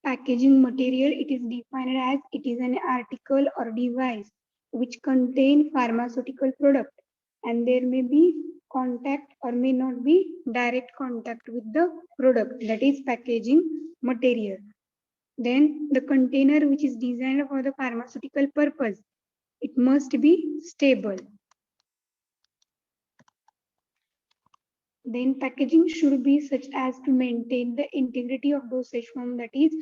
Packaging material, it is defined as it is an article or device which contain pharmaceutical product, and there may be contact or may not be direct contact with the product, that is packaging material. Then the container which is designed for the pharmaceutical purpose, it must be stable. Then packaging should be such as to maintain the integrity of dosage form, that is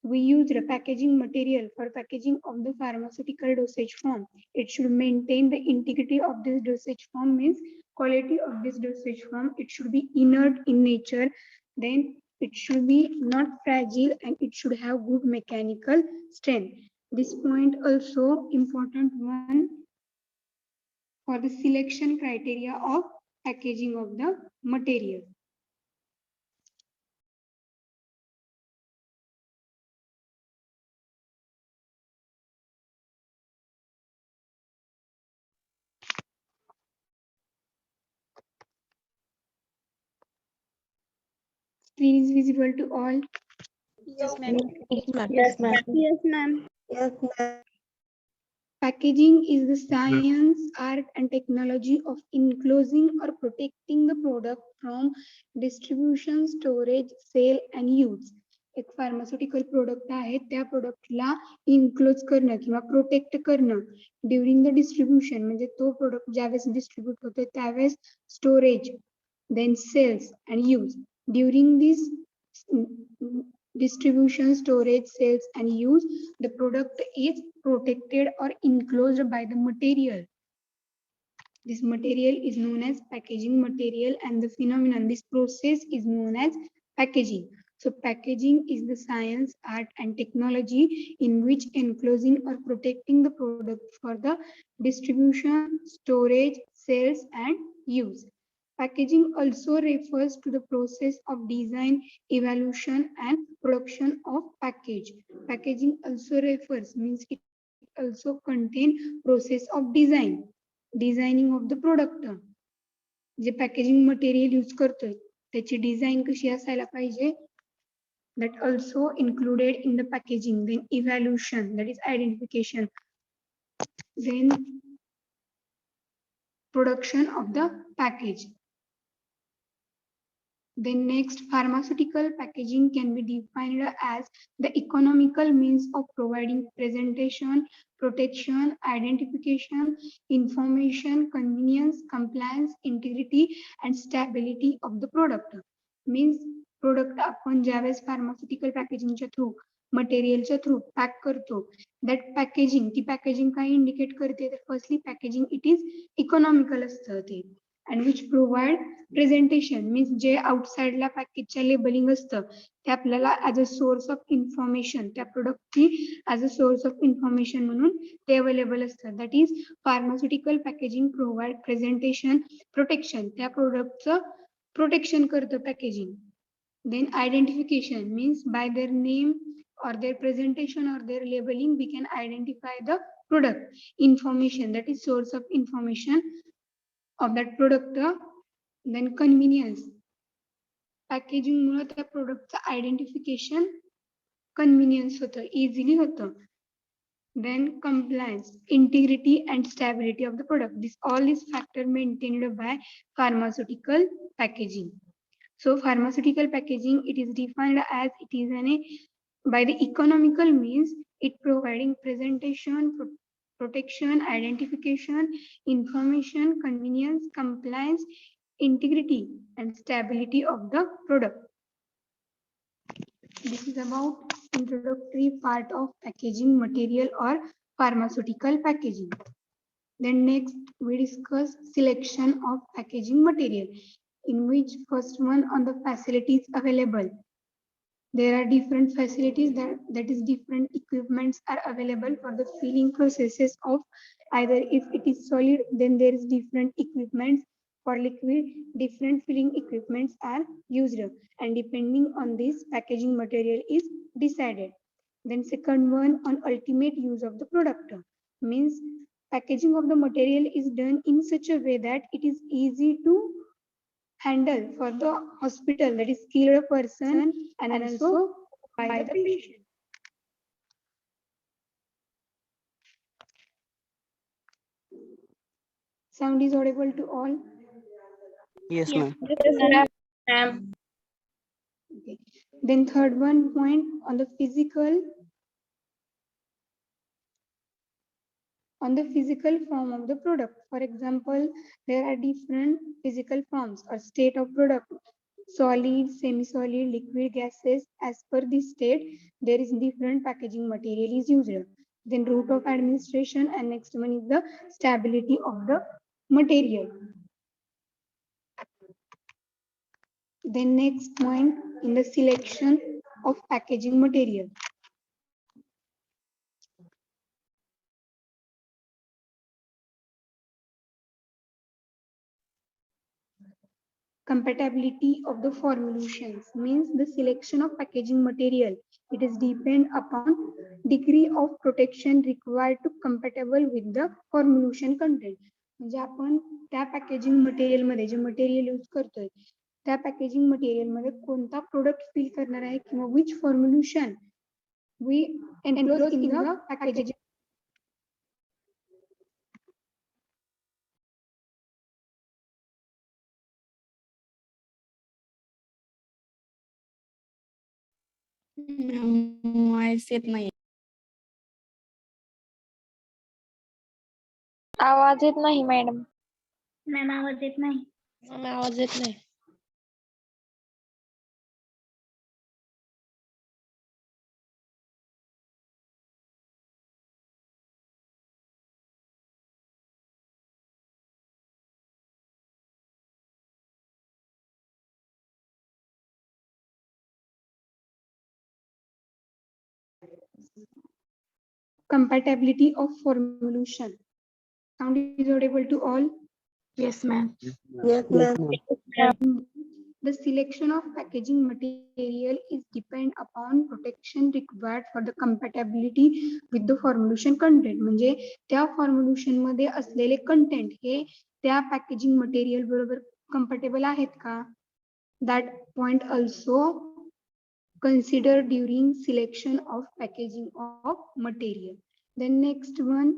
we use the packaging material for packaging of the pharmaceutical dosage form. It should maintain the integrity of this dosage form, means quality of this dosage form. It should be inert in nature. Then it should be not fragile and it should have good mechanical strength. This point also important one for the selection criteria of packaging of the material. Screen is visible to all. Yes, ma'am. Yes, ma'am. Yes, ma'am. Yes, ma'am. Packaging is the science, art, and technology of enclosing or protecting the product from distribution, storage, sale, and use. एक pharmaceutical product आहे त्या प्रोडक्टला enclose करणं किंवा protect करणं during the distribution, म्हणजे तो product ज्यावेळेस distribute होतो त्यावेळेस storage, then sales and use. During this distribution, storage, sales, and use, the product is protected or enclosed by the material. This material is known as packaging material, and the phenomenon, this process is known as packaging. So packaging is the science, art, and technology in which enclosing or protecting the product for the distribution, storage, sales, and use. Packaging also refers to the process of design, evaluation, and production of package. Packaging also refers, means it also contain process of design, designing of the product. J packaging material use करतोय त्याची design कशी असायला पाहिजे, that also included in the packaging. Then evaluation, that is identification. Then production of the package. Then next, pharmaceutical packaging can be defined as the economical means of providing presentation, protection, identification, information, convenience, compliance, integrity, and stability of the product. Means product आपण ज्यावेळेस pharmaceutical packaging च्या through, मटेरियलच्या through pack करतो, that packaging, ती packaging काय indicate करते, तर firstly packaging it is economical असतं ते, and which provide presentation, means जे आउटसाइडला पॅकेजच्या लेबलिंग असतं ते आपल्याला as a source of information, त्या प्रोडक्टची as a source of information म्हणून ते अवेलेबल असतं. That is pharmaceutical packaging provide presentation, protection, त्या प्रोडक्टचं प्रोटेक्शन करतं packaging. Then identification means by their name or their presentation or their labeling we can identify the product. Information, that is source of information of that product. Then convenience, packaging मुळे त्या प्रोडक्टचं identification convenience होतं, easily होतं. Then compliance, integrity and stability of the product. This all is factor maintained by pharmaceutical packaging. So pharmaceutical packaging, it is defined as it is by the economical means, it providing presentation, protection, identification, information, convenience, compliance, integrity, and stability of the product. This is about introductory part of packaging material or pharmaceutical packaging. Then next we discuss selection of packaging material, in which first one on the facilities available. There are different facilities, that is different equipments are available for the filling processes of either, if it is solid then there is different equipments, for liquid different filling equipments are used, and depending on this packaging material is decided. Then second one on ultimate use of the product, means packaging of the material is done in such a way that it is easy to handle for the hospital, that is skilled person, and also by the patient. Sound is audible to all? Yes, ma'am. Yes, ma'am. Okay. Then third one point on the physical form of the product. For example, there are different physical forms or state of product: solid, semi-solid, liquid, gases. As per this state, there is different packaging material is used. Then route of administration, and next one is the stability of the material. Then next point in the selection of packaging material. Compatibility of the formulations means the selection of packaging material. It is depend upon degree of protection required to compatible with the formulation content. म्हणजे आपण त्या packaging material मध्ये जे material use करतोय त्या packaging material मध्ये कोणता product fill करणार आहे किंवा which formulation we enclose in the packaging. Voice येत नाही. आवाज येत नाही मॅडम. मॅम आवाज येत नाही. आवाज येत नाही. Compatibility of formulation. Sound is audible to all? Yes, ma'am. Yes, ma'am. The selection of packaging material is depend upon protection required for the compatibility with the formulation content. म्हणजे त्या formulation मध्ये असलेले content हे त्या packaging material बरोबर compatible आहेत का? That point also considered during selection of packaging of material. Then next one,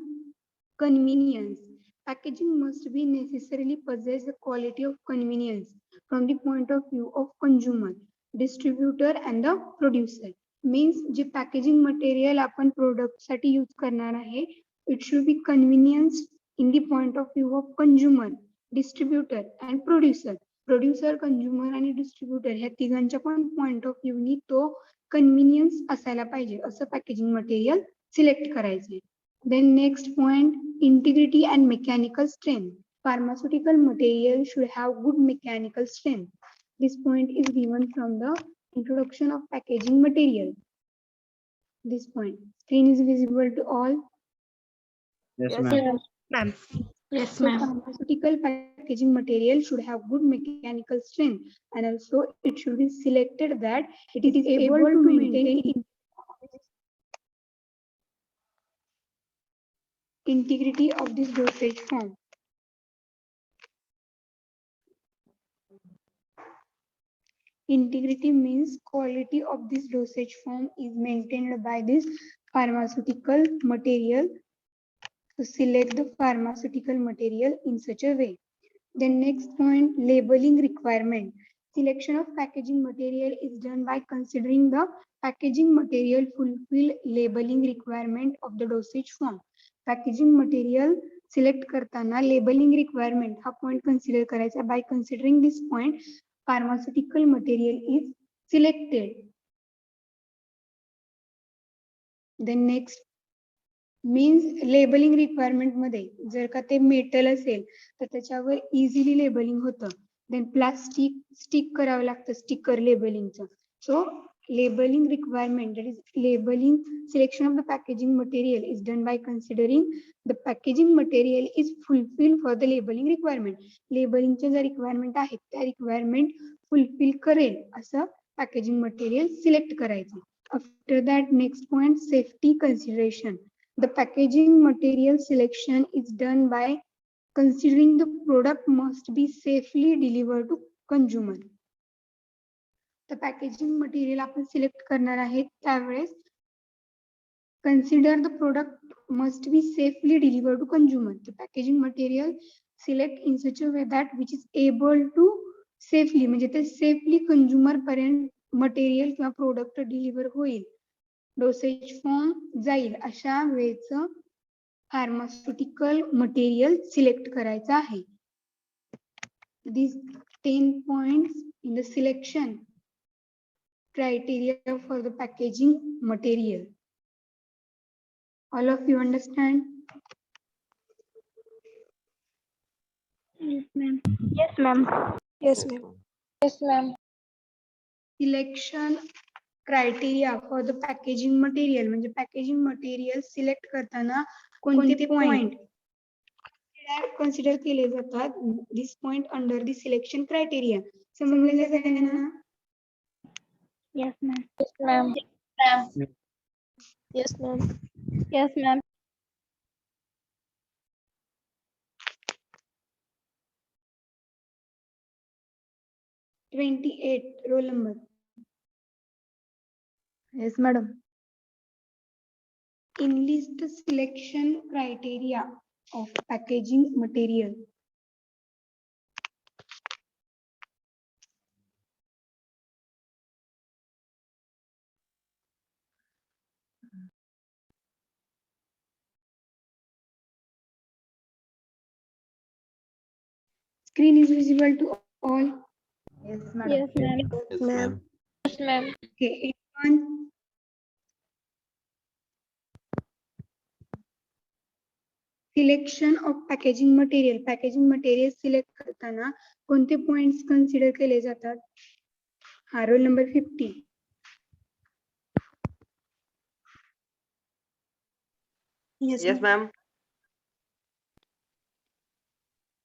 convenience. Packaging must be necessarily possess the quality of convenience from the point of view of consumer, distributor and the producer. Means J packaging material आपण product साठी use करणार आहे, it should be convenience in the point of view of consumer, distributor and producer. Producer, consumer आणि distributor ह्या तिघांच्या पण point of व्ह्यूनी तो convenience असायला पाहिजे असं पॅकेजिंग मटेरियल सिलेक्ट करायचे. Then next point, integrity and mechanical strength. Pharmaceutical material should have good mechanical strength. This point is given from the introduction of packaging material. This point. Screen is visible to all. Yes, ma'am. Ma'am. Yes, So ma'am. pharmaceutical packaging material should have good mechanical strength, and also it should be selected that it is able to maintain integrity of this dosage form. Integrity means quality of this dosage form is maintained by this pharmaceutical material. To select the pharmaceutical material in such a way. Then next point, labeling requirement. Selection of packaging material is done by considering the packaging material fulfill labeling requirement of the dosage form. Packaging material select करताना labeling requirement हा point consider करायचा. By considering this point, pharmaceutical material is selected. Then next means labelling requirement मध्ये जर का ते metal असेल तर त्याच्यावर इझिली लेबलिंग होतं. देन प्लास्टिक स्टिक करावं लागतं स्टिकर लेबलिंगचं. So labelling requirement that is labelling selection of the packaging material is done by considering the packaging material is fulfil for the labelling requirement. लेबलिंगच्या ज्या requirement आहेत त्या requirement fulfil करेल असं packaging material select करायचं. After that next point, safety consideration. The packaging material selection is done by considering the product must be safely delivered to consumer. तर packaging material आपण select करणार आहे त्यावेळेस consider the product must be safely deliver to consumer. The packaging material select in such a way that which is able to safely म्हणजे ते safely consumer पर्यंत material किंवा product deliver होईल, dosage form जाईल अशा वेळेचं फार्मास्युटिकल मटेरियल सिलेक्ट करायचं आहे. These 10 points in the selection criteria for the packaging material. All of you understand? Yes, ma'am. Yes, ma'am. Yes, ma'am. Yes, ma'am. Selection criteria for the packaging material म्हणजे packaging material select करताना कोणते point consider केले जातात. This point under the selection criteria. समजलेलं सगळ्यांना? Yes, ma'am. Yes, ma'am. Yes, ma'am. Yes, ma'am. 28 roll number. Yes, madam. Enlist the selection criteria of packaging material. Screen is visible to all. Yes, Yes, ma'am. Yes, ma'am. Yes, ma'am. Okay, 81. Selection of packaging material. Packaging material select करताना कोणते points consider केले जातात? हा roll number 50. Yes, ma'am.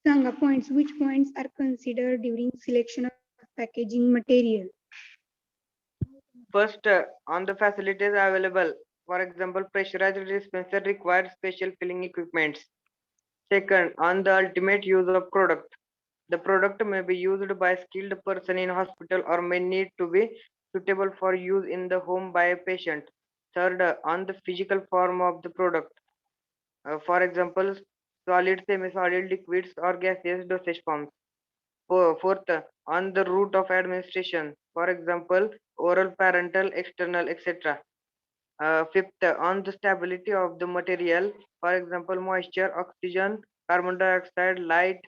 Sanga points. Which points are considered during selection of packaging material? First, on the facilities available. For example, pressurized dispenser requires special filling equipments. Second, on the ultimate use of product. The product may be used by a skilled person in hospital or may need to be suitable for use in the home by a patient. Third, on the physical form of the product. For example, solid, semi-solid, liquids or gaseous dosage forms. Fourth, on the route of administration. For example, oral, parenteral, external, etc. Fifth, on the stability of the material. For example, moisture, oxygen, carbon dioxide, light,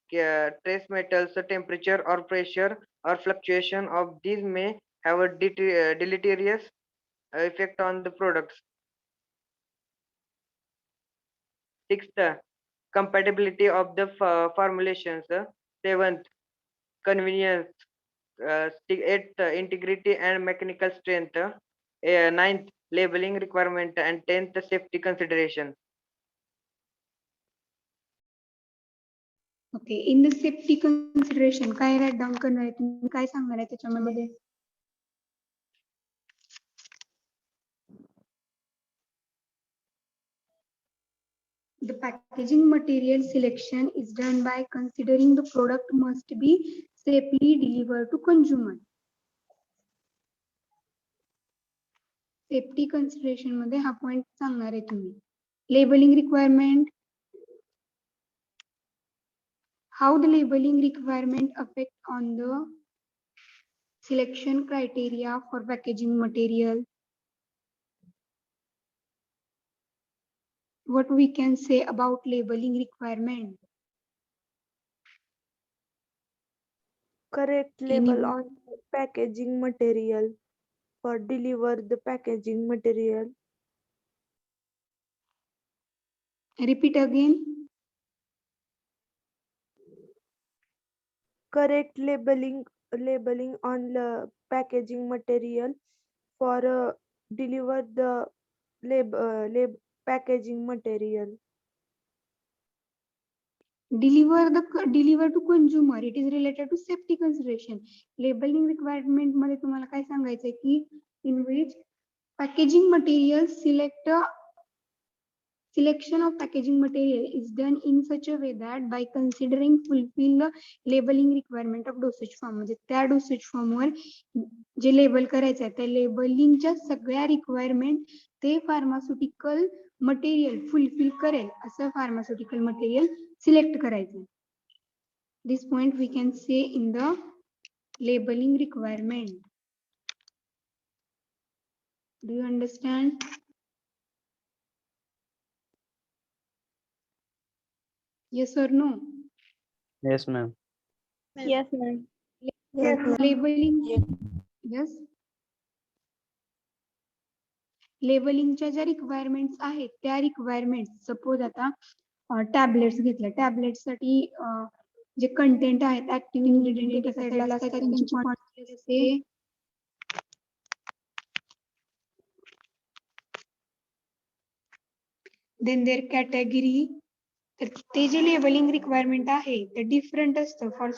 trace metals, temperature or pressure or fluctuation of these may have a deleterious effect on the products. Sixth, compatibility of the formulations. Seventh, convenience. Eighth, integrity and mechanical strength. Ninth, labeling requirement, and 10th, safety consideration. Okay, in the safety consideration काय write down करणार आहे तुम्ही? काय सांगणार आहे त्याच्यामध्ये? The packaging material selection is done by considering the product must be safely delivered to consumer. Safety consideration मध्ये हा point सांगणार आहे तुम्ही. Labeling requirement. How the labeling requirement affect on the selection criteria for packaging material? What we can say about labeling requirement? Correct label on packaging material for deliver the packaging material. Repeat again. Correct labeling on the packaging material for deliver the packaging material. Deliver to consumer. It is related to safety consideration. Labeling requirement मध्ये तुम्हाला काय सांगायचंय की in which packaging material select Selection of packaging material is done in such a way that by considering fulfill the labeling requirement of dosage form, म्हणजे त्या dosage form वर जे label करायचं आहे त्या लेबलिंगच्या सगळ्या रिक्वायरमेंट ते फार्मास्युटिकल मटेरियल फुलफिल करेल असं pharmaceutical material select करायचं. This point we can say in the labeling requirement. Do you understand? Yes or no? Yes, ma'am. Yes, ma'am. Yes, ma'am. Labeling. Yes. लेबलिंगच्या ज्या रिक्वायरमेंट्स आहेत त्या requirement suppose आता tablets घेतलं tablets साठी जे content आहेत ऍक्टिव्ह इन्ग्रेडियंट एका साईडला असतात त्यांची क्वांटिटी असते. Then there category. तर ते जे लेबलिंग रिक्वायरमेंट आहे ते डिफरंट असतं for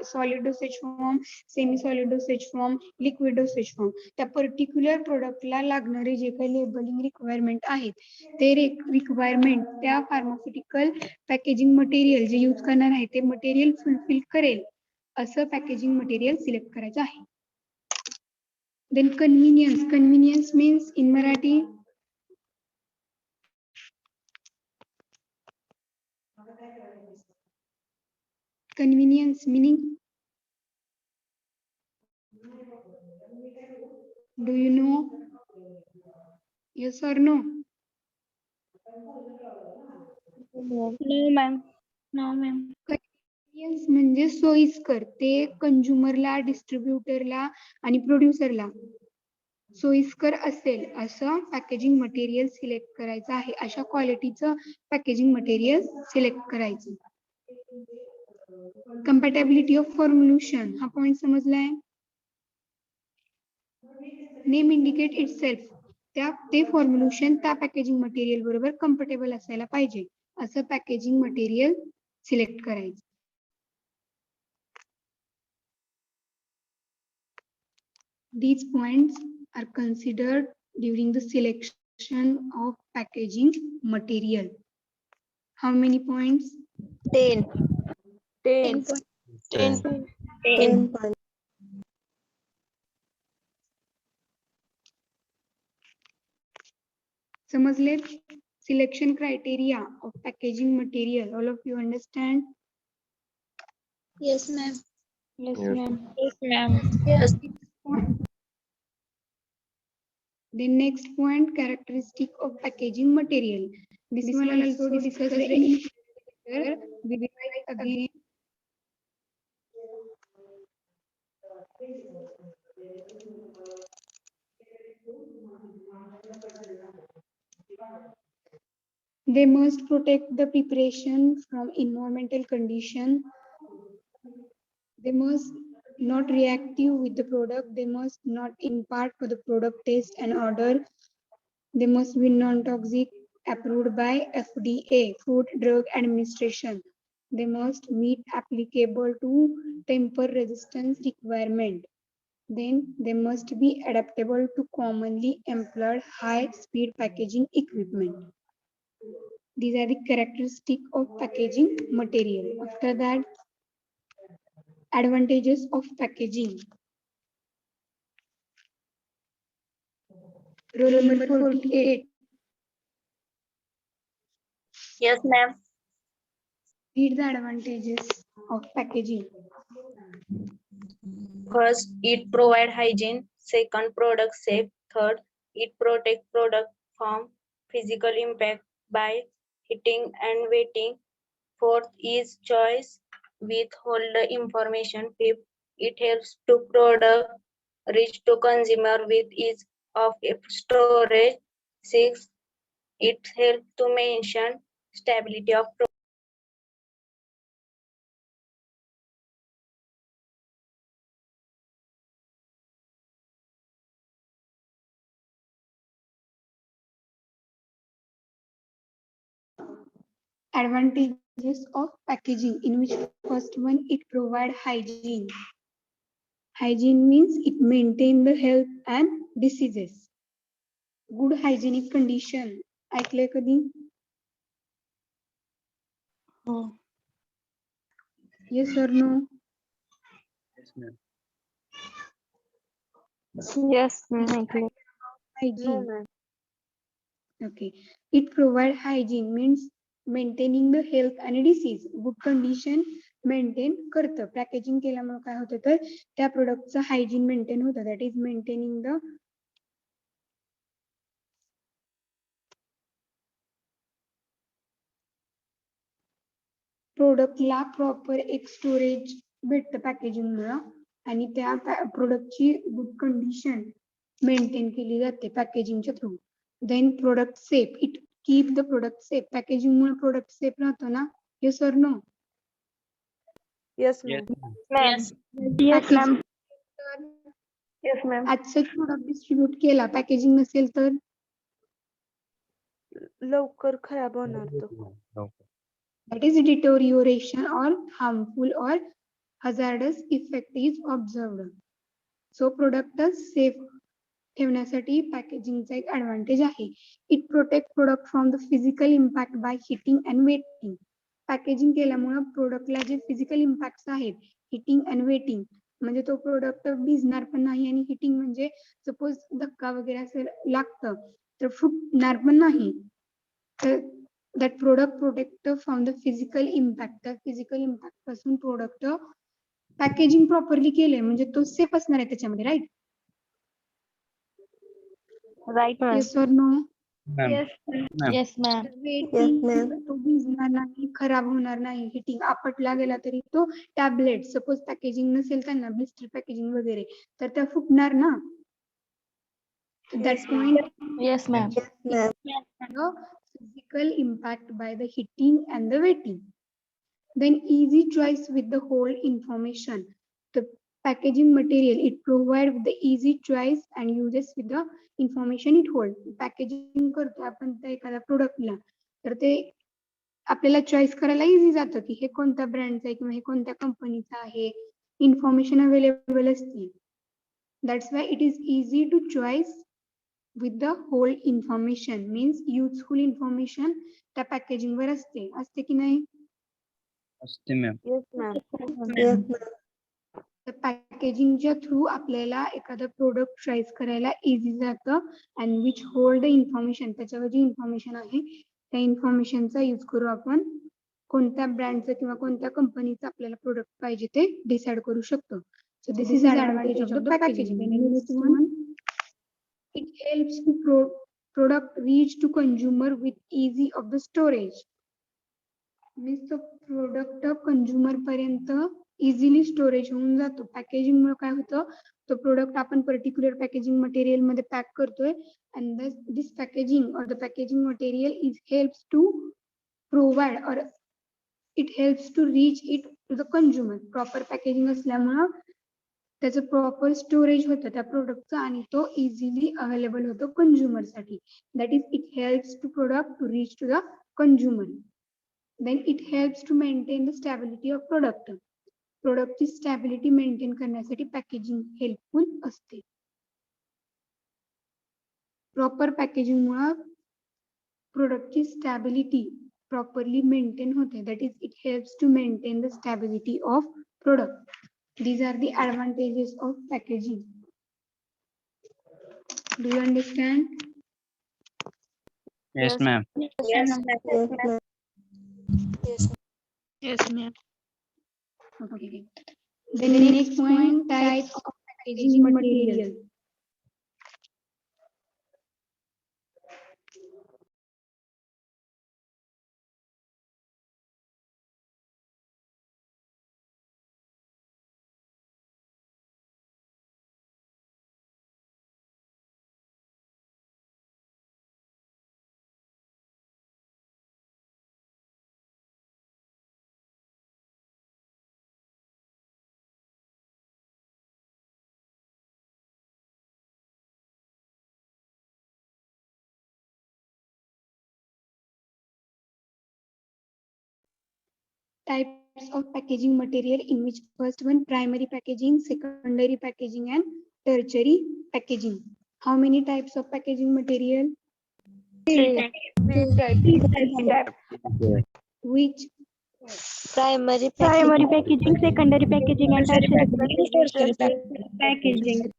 solid dosage form, semi solid dosage form, liquid dosage form. त्या पर्टिक्युलर प्रोडक्टला लागणारे जे काही लेबलिंग रिक्वायरमेंट आहेत ते रिक्वायरमेंट त्या फार्मास्युटिकल पॅकेजिंग मटेरियल जे यूज करणार आहे ते मटेरियल फुलफिल करेल असं पॅकेजिंग मटेरियल सिलेक्ट करायचं आहे. Then convenience. Convenience means in Marathi convenience meaning, do you know? Yes or no? No, ma'am. No, ma'am. Convenience म्हणजे सोयीस्कर. ते कंझ्युमरला, डिस्ट्रीब्युटरला आणि प्रोड्युसरला सोयीस्कर असेल असं पॅकेजिंग मटेरियल सिलेक्ट करायचं आहे. अशा क्वालिटीचं पॅकेजिंग मटेरियल सिलेक्ट करायचं. कंपॅटेबिलिटी ऑफ फॉर्म्युलेशन हा पॉइंट समजलाय. Name indicate itself. ते फॉर्म्युलेशन त्या पॅकेजिंग मटेरियल बरोबर कम्फर्टेबल असायला पाहिजे असं पॅकेजिंग मटेरियल सिलेक्ट करायचं. These points are considered during the selection of packaging material. How many points? 10. 10. 10. 10 points. समजले? Selection criteria of packaging material. All of you understand? Yes, ma'am. Yes, Yes. ma'am. Yes, ma'am. Yes. The next point, characteristic of packaging material. This one also discussed in here. We will write again. They must protect the preparation from environmental condition. They must not reactive with the product. They must not impart for the product taste and odor. They must be non-toxic, approved by FDA, Food Drug Administration. They must meet applicable to temper resistance requirement. Then they must be adaptable to commonly employed high-speed packaging equipment. These are the characteristics of packaging material. After that, advantages of packaging. Roll number 48. Yes, ma'am. Read the advantages of packaging. First, it provide hygiene. Second, product safe. Third, it protect product from physical impact by heating and wetting. Fourth is choice. Withhold the information. Fifth, it helps to product reach to consumer with ease of storage. Sixth, it helps to mention stability of product. Advantages of packaging, in which first one, it provide hygiene. Hygiene means it maintain the health and diseases. Good hygienic condition. ऐकलंय कधी? Yes or no? Yes, ma'am. Yes, ma'am. No, Hygiene. ma'am. Okay. It provide hygiene means maintaining the health आणि disease. Good condition maintain करतं. Packaging केल्यामुळे काय होतं तर त्या प्रोडक्टचं hygiene maintain होतं. That is maintaining the प्रोडक्टला प्रॉपर एक स्टोरेज भेटतं पॅकेजिंग मुळे आणि त्या प्रोडक्टची गुड कंडिशन मेंटेन केली जाते पॅकेजिंगच्या through. Then product safe. It keep the product safe. Packaging मुळे प्रोडक्ट सेफ राहतो ना. येस और no? Yes, Yes, ma'am. ma'am. Yes, ma'am. Yes, ma'am. आजच प्रोडक्ट डिस्ट्रीब्यूट केला पॅकेजिंग नसेल तर लवकर खराब होणार तो. Okay. that is deterioration or harmful or hazardous effect is observed. So product safe ठेवण्यासाठी पॅकेजिंगचा एक ऍडव्हान्टेज आहे. It protect product from the physical impact by hitting and wetting. पॅकेजिंग केल्यामुळे प्रोडक्टला जे फिजिकल इम्पॅक्ट आहेत हिटिंग अँड वेटिंग म्हणजे तो प्रोडक्ट भिजणार पण नाही आणि हिटिंग म्हणजे सपोज धक्का वगैरे असेल लागतं तर फुटणार पण नाही. तर that product protect from the physical impact. त्या physical impact पासून प्रोडक्ट पॅकेजिंग प्रॉपरली केलंय म्हणजे तो सेफ असणार आहे त्याच्यामध्ये. राईट? Right, ma'am. येस और no? Ma'am. Yes, Ma'am. Yes, ma'am. Wetting ma'am. तो भिजणार नाही, खराब होणार नाही. हिटिंग आपटला गेला तरी तो टॅबलेट सपोज पॅकेजिंग नसेल त्यांना ब्लिस्टर पॅकेजिंग वगैरे तर त्या फुटणार ना. That Yes, ma'am. point Yes, ma'am. Yes, ma'am. the physical impact by the heating and the wetting. Then easy choice with the whole information. The packaging material, it provides with the easy choice and uses with the information it holds. Packaging करतो आपण त्या एखाद्या प्रोडक्टला तर ते आपल्याला choice करायला easy जातं की हे कोणत्या ब्रँडचं आहे किंवा हे कोणत्या कंपनीचं आहे. इन्फॉर्मेशन अवेलेबल असते. That's why it is easy to choice with the whole information means useful information त्या पॅकेजिंग वर असते की नाही. असते ma'am. Yes, ma'am. Yes, ma'am. तर पॅकेजिंगच्या थ्रू आपल्याला एखादं प्रोडक्ट चॉईस करायला इझी जातं and which hold the information. त्याच्यावर जी इन्फॉर्मेशन आहे त्या इन्फॉर्मेशनचा यूज करू आपण कोणत्या ब्रँडचं किंवा कोणत्या कंपनीचं आपल्याला प्रोडक्ट पाहिजे ते डिसाइड करू शकतो. So this is advantage of the packaging. It helps to product reach to consumer with easy of the storage. Means the product consumer पर्यंत इझिली स्टोरेज होऊन जातो. पॅकेजिंग मुळे काय होतं तो प्रोडक्ट आपण पर्टिक्युलर पॅकेजिंग मटेरियल मध्ये पॅक करतोय and this packaging or the packaging material helps to provide or it helps to reach it to the consumer. Proper packaging असल्यामुळं त्याचं प्रॉपर स्टोरेज होतं त्या प्रोडक्टचं आणि तो इझिली अवेलेबल होतो कंझ्युमर साठी. That is it helps to product to reach to the consumer. Then it helps to maintain the stability of product. प्रोडक्टची स्टॅबिलिटी मेंटेन करण्यासाठी पॅकेजिंग हेल्पफुल असते. प्रॉपर पॅकेजिंग मुळे प्रोडक्टची स्टॅबिलिटी प्रॉपरली मेंटेन होते. That is it helps to maintain the stability of product. These are the advantages of packaging. Do you understand? Yes, ma'am. Yes, ma'am. Yes, ma'am. Yes, ma'am. Okay. The next point, types of packaging material. Types of packaging material in which first one primary packaging, secondary packaging and tertiary packaging. How many types of packaging material? Three types. Which Primary Primary packaging. packaging, secondary packaging, and Tertiary tertiary packaging. packaging.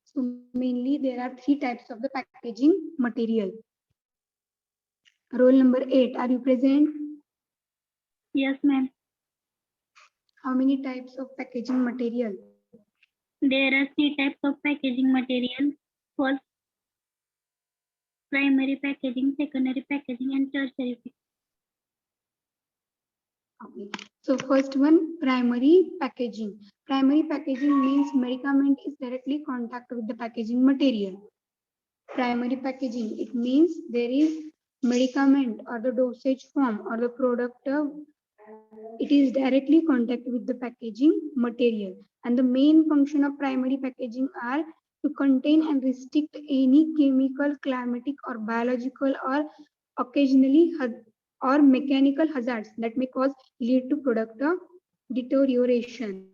So mainly there are three types of the packaging material. Roll number 8, are you present? Yes, ma'am. How many types of packaging material? There are three types of packaging material. First, primary packaging, secondary packaging, and tertiary packaging. Okay. So first one, primary packaging. Primary packaging means medicament is directly contact with the packaging material. Primary packaging, it means there is medicament or the dosage form or the product, it is directly contact with the packaging material. And the main function of primary packaging are to contain and restrict any chemical, climatic or biological or occasionally or mechanical hazards that may lead to product deterioration.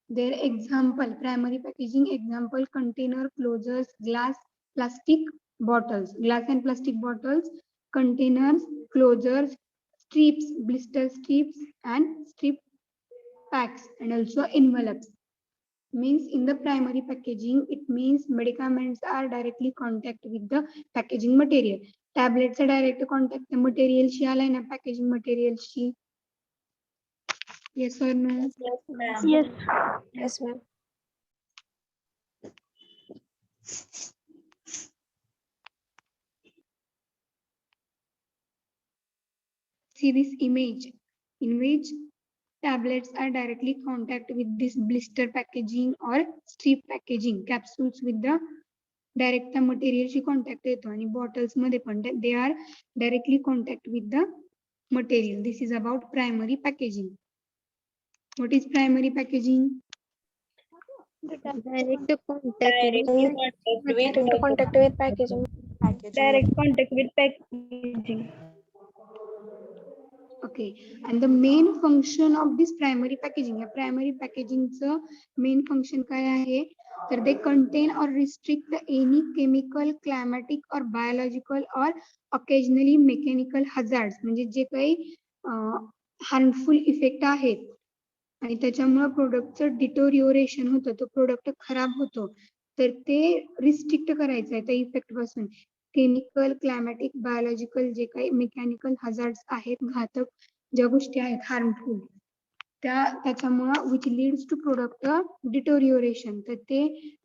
Their example, primary packaging example, container, closures, glass, plastic bottles, glass and plastic bottles, containers, closures, strips, blister strips and strip packs, and also envelopes. Means in the primary packaging, it means medicaments are directly contact with the packaging material. Tablets are direct contact the material she आलाय ना packaging material she. Yes or no? Yes, ma'am. Yes. Yes, ma'am. See this image in which tablets are directly contact with this blister packaging or strip packaging. Capsules with the direct material she contact येतो आणि bottles मध्ये पण they are directly contact with the material. This is about primary packaging. What is primary packaging? Direct contact Direct contact with packaging. Direct contact with packaging. Okay, and the main function of this primary packaging, primary packaging main function काय आहे तर they contain or restrict any chemical, climatic or biological or occasionally mechanical hazards, म्हणजे जे काही harmful effect आहेत आणि त्याच्यामुळे प्रोडक्टचं डिटोरिओरेशन होतं, तो प्रोडक्ट खराब होतो, तर ते रिस्ट्रिक्ट करायचं आहे त्या इफेक्ट पासून. केमिकल, क्लायमॅटिक, बायोलॉजिकल जे काही मेकॅनिकल हजार्ड्स आहेत, घातक ज्या गोष्टी आहेत हार्मफुल, त्याच्यामुळं विच लीड्स टू प्रोडक्ट डिटोरिओरेशन, तर ते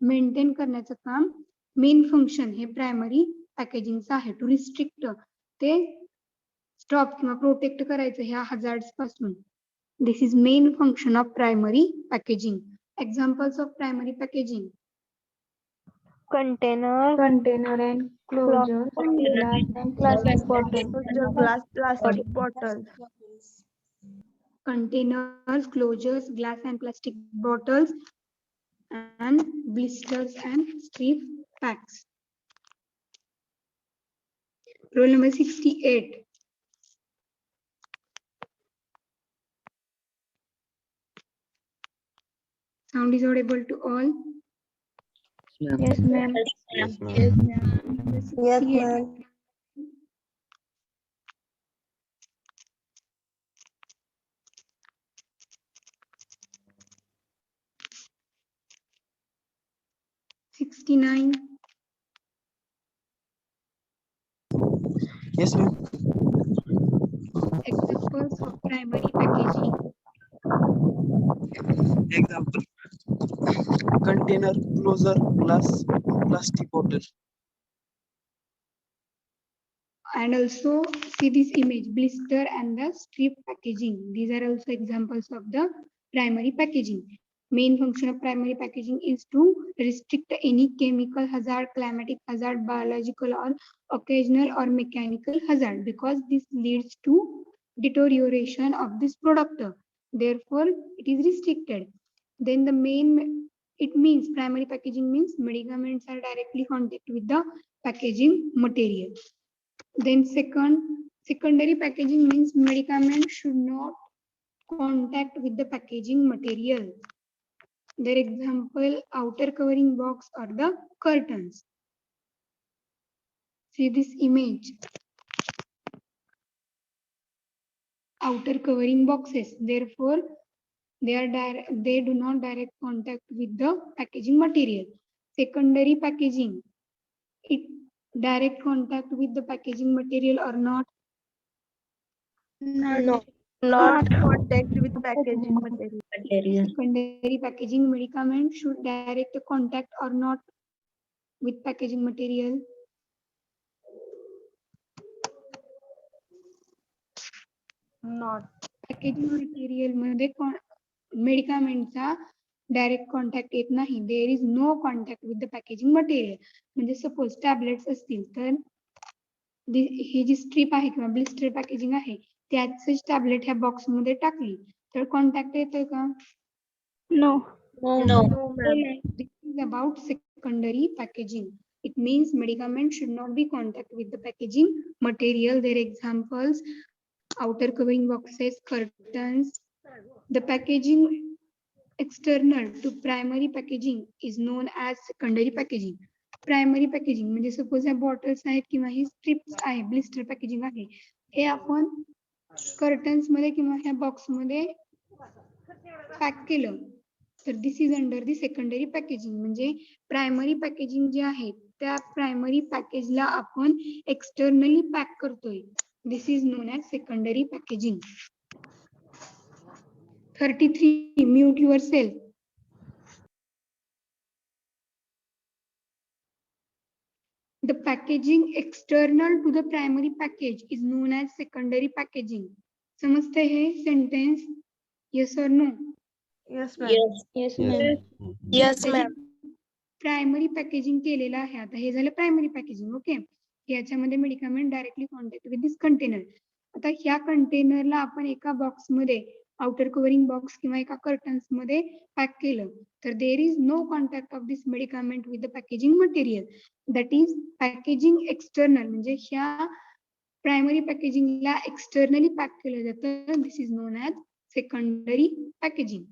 मेंटेन करण्याचं काम मेन फंक्शन हे प्रायमरी पॅकेजिंगचं आहे. टू रिस्ट्रिक्ट, ते स्टॉप किंवा प्रोटेक्ट करायचं ह्या हजार्ड्स पासून. This is main function of primary packaging. Examples of primary packaging. Container and closure, glass and plastic bottle. Plastic bottle. Containers, closures, glass and plastic bottles, and blisters and strip packs. Roll number 68. Sound is audible to all? Yes, ma'am. Yes, ma'am. Yes, ma'am. $69. Yes, ma'am. Examples of primary packaging. Example: container, closure, glass, plastic bottle. And also see this image, blister and the strip packaging. These are also examples of the primary packaging. Main function of primary packaging is to restrict any chemical hazard, climatic hazard, biological or occasional or mechanical hazard, because this leads to deterioration of this product. Therefore, it is restricted. Then the main, it means primary packaging means medicaments are directly contact with the packaging material. Then secondary packaging means medicament should not contact with the packaging material. Their example, outer covering box or the curtains. See this image. Outer covering boxes. Therefore, they do not direct contact with the packaging material. Secondary packaging. It direct contact with the packaging material or not? No, not contact with packaging material. Material. Secondary packaging medicament should direct contact or not with packaging material? Not. Packaging material मध्ये मेडिकामेंटचा direct contact येत नाही. There is no contact with the packaging material. म्हणजे suppose tablets असतील तर ही जी strip आहे किंवा blister packaging आहे त्याच टॅबलेट ह्या बॉक्स मध्ये टाकली तर कॉन्टॅक्ट येतोय का? No. No. This is about secondary packaging. It means medicament should not be contact with the packaging material. Their examples, outer covering boxes, curtains. The packaging external to primary packaging is known as secondary packaging. Primary packaging म्हणजे suppose ह्या bottles आहेत किंवा ही strips आहे, blister packaging आहे, हे आपण curtains मध्ये किंवा ह्या बॉक्स मध्ये पॅक केलं तर this is under the secondary packaging. म्हणजे प्रायमरी पॅकेजिंग जे आहे त्या प्रायमरी पॅकेजला आपण एक्सटर्नली पॅक करतोय. This is known as secondary packaging. 33. Mute yourself. The packaging external to the primary package is known as secondary packaging. समजते हे sentence? Yes or no? Yes, ma'am. Yes. Yes, ma'am. Yes, ma'am. Primary packaging केलेलं आहे. आता हे झालं primary packaging. Okay, याच्यामध्ये medicament directly contact with this container. आता ह्या कंटेनरला आपण एका बॉक्स मध्ये आउटर कव्हरिंग बॉक्स किंवा एका कर्टन्स मध्ये पॅक केलं तर there is no contact of this medicament with the packaging material. That is packaging external. म्हणजे ह्या प्रायमरी पॅकेजिंगला एक्सटर्नली पॅक केलं जातं. This is known as secondary packaging.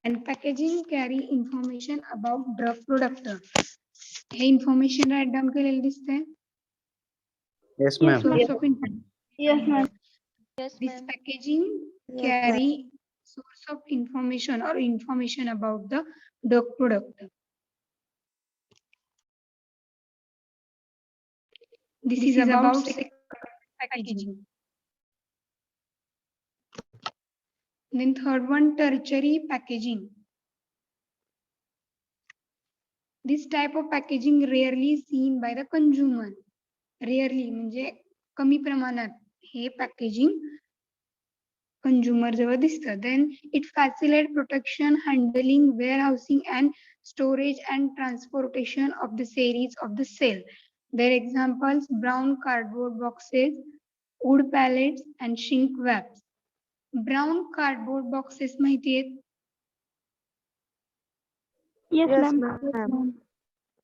And packaging carry information about drug product. हे information write down केलेलं दिसतंय. Yes, ma'am. Source of information. Yes, ma'am. This packaging Yes, carry source of information or information about the drug product. This is about packaging. Then third one, tertiary packaging. This type of packaging rarely seen by the consumer. Rarely म्हणजे कमी प्रमाणात हे packaging consumer जवळ दिसतं. Then it facilitates protection, handling, warehousing and storage and transportation of the series of the cell. Their examples, brown cardboard boxes, wood pallets and shrink wraps. Brown cardboard boxes माहिती आहेत? Yes, Yes, ma'am. ma'am.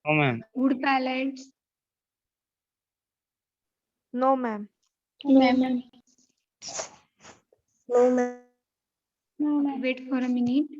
No, ma'am. Wood pallets. No, ma'am. No, ma'am. No, ma'am. No, ma'am. Wait for a minute.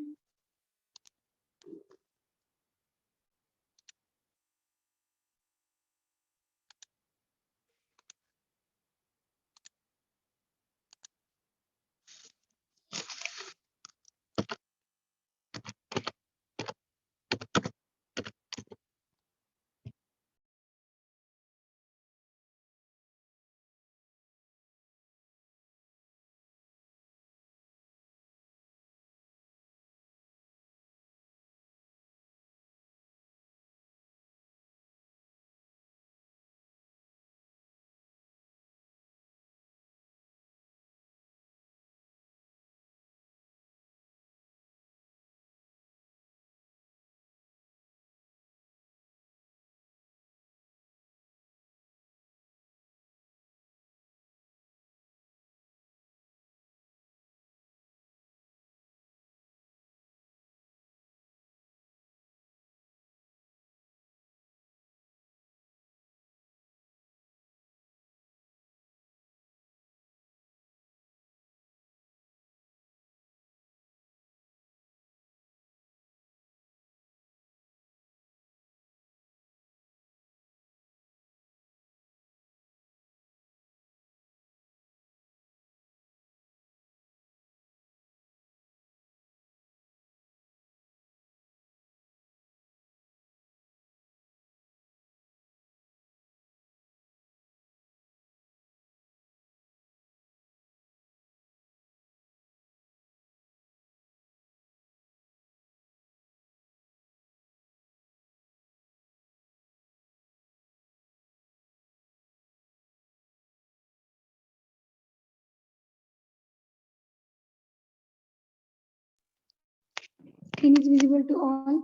Screen is visible to all.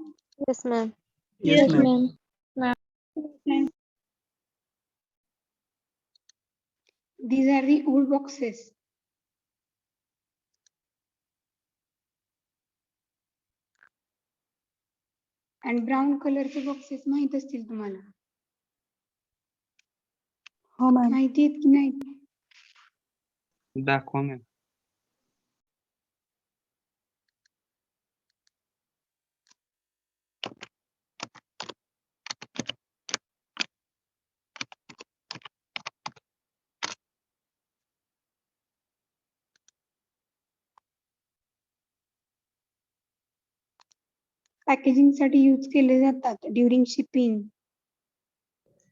Yes, ma'am. Yes, ma'am. These are the wood boxes. And brown कलरचे boxes माहित असतील तुम्हाला. हो ma'am. माहिती आहेत की नाही? दाखवा मॅम. पॅकेजिंग साठी यूज केले जातात ड्युरिंग शिपिंग.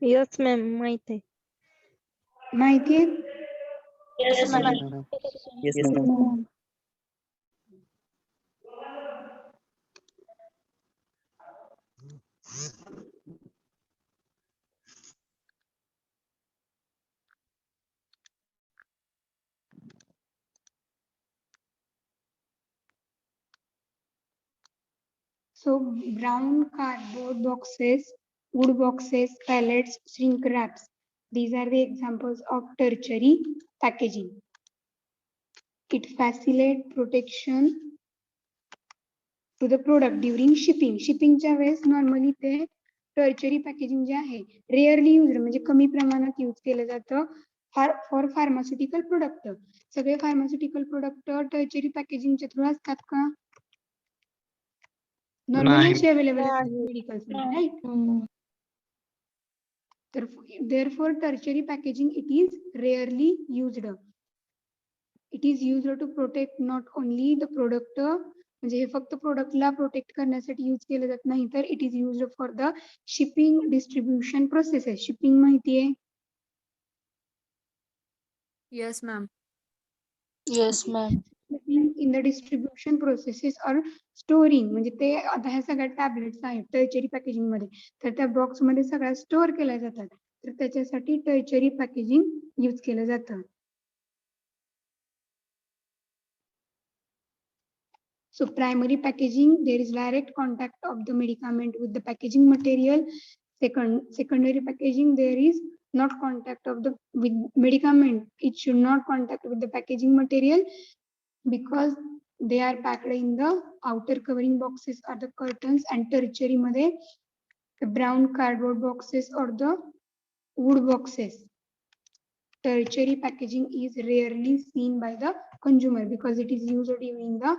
Yes, ma'am. माहित आहे. माहिती आहे? Yes, ma'am. Yes, ma'am. So brown cardboard boxes, wood boxes, pallets, shrink wraps. These are the examples of tertiary packaging. It facilitates protection to the product during shipping. शिपिंगच्या वेळेस normally ते tertiary packaging जे आहे rarely use म्हणजे कमी प्रमाणात use केलं जातं for pharmaceutical product. सगळे pharmaceutical product tertiary पॅकेजिंगच्या through असतात का? नॉर्मली असे अवेलेबल असतात मेडिकल राईट. तर therefore tertiary packaging it is rarely used. It is used to protect not only the product म्हणजे हे फक्त प्रोडक्टला प्रोटेक्ट करण्यासाठी यूज केलं जात नाही तर it is used for the shipping distribution processes. Shipping माहिती आहे? Yes, ma'am. Yes, ma'am. In the distribution processes और स्टोरिंग म्हणजे ते आता ह्या सगळ्या टॅबलेट्स आहेत टर्चरी पॅकेजिंग मध्ये तर त्या बॉक्स मध्ये सगळ्या स्टोअर केल्या जातात तर त्याच्यासाठी टर्चरी पॅकेजिंग यूज केलं जातं. So primary packaging, there is direct contact of the medicament with the packaging material. Secondary packaging, there is not contact of the with medicament. It should not contact with the packaging material because they are packed in the outer covering boxes or the curtains. And tertiary मध्ये the brown cardboard boxes or the wood boxes. Tertiary packaging is rarely seen by the consumer because it is used during the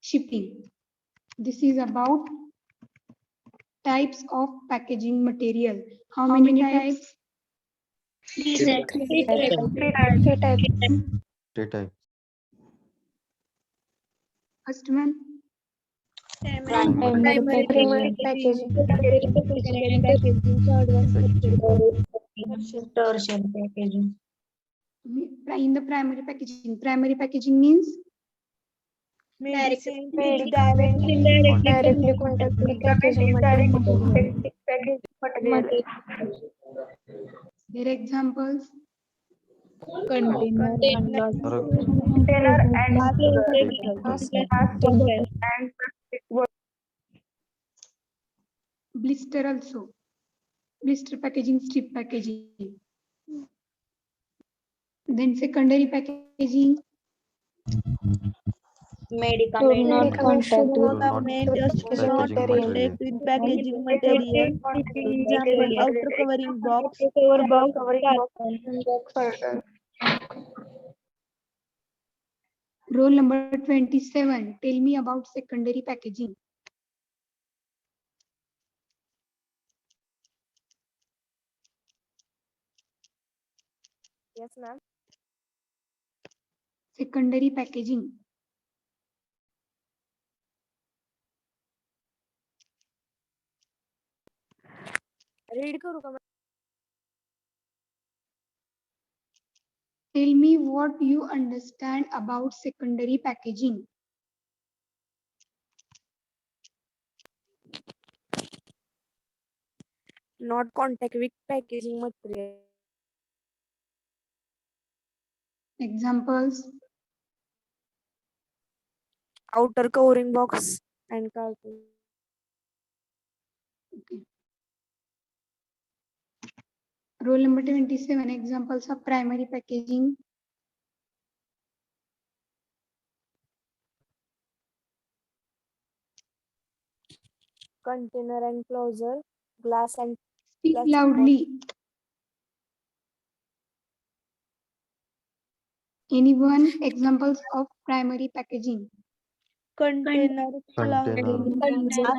shipping. This is about types of packaging material. How many types? Three types. Three types. Three types. First one, Primary packaging. Secondary packaging. Third one. Tertiary packaging. in the primary packaging. Primary packaging means Medicine. Directly contact with packaging material. their examples. Container and Blister also. Blister packaging, strip packaging. Then secondary packaging. Medicament. Not contact with Packaging material. With packaging material. Example, outer covering box. Roll number 27. Tell me about secondary packaging. Yes, ma'am. Secondary packaging. Read करू का? Tell me what you understand about secondary packaging. Not contact with packaging material. Examples. Outer covering box. and carton. Rule number 27, examples of primary packaging. Container and closure, glass and Speak plastic loudly. Anyone? Examples of primary packaging. container, Container,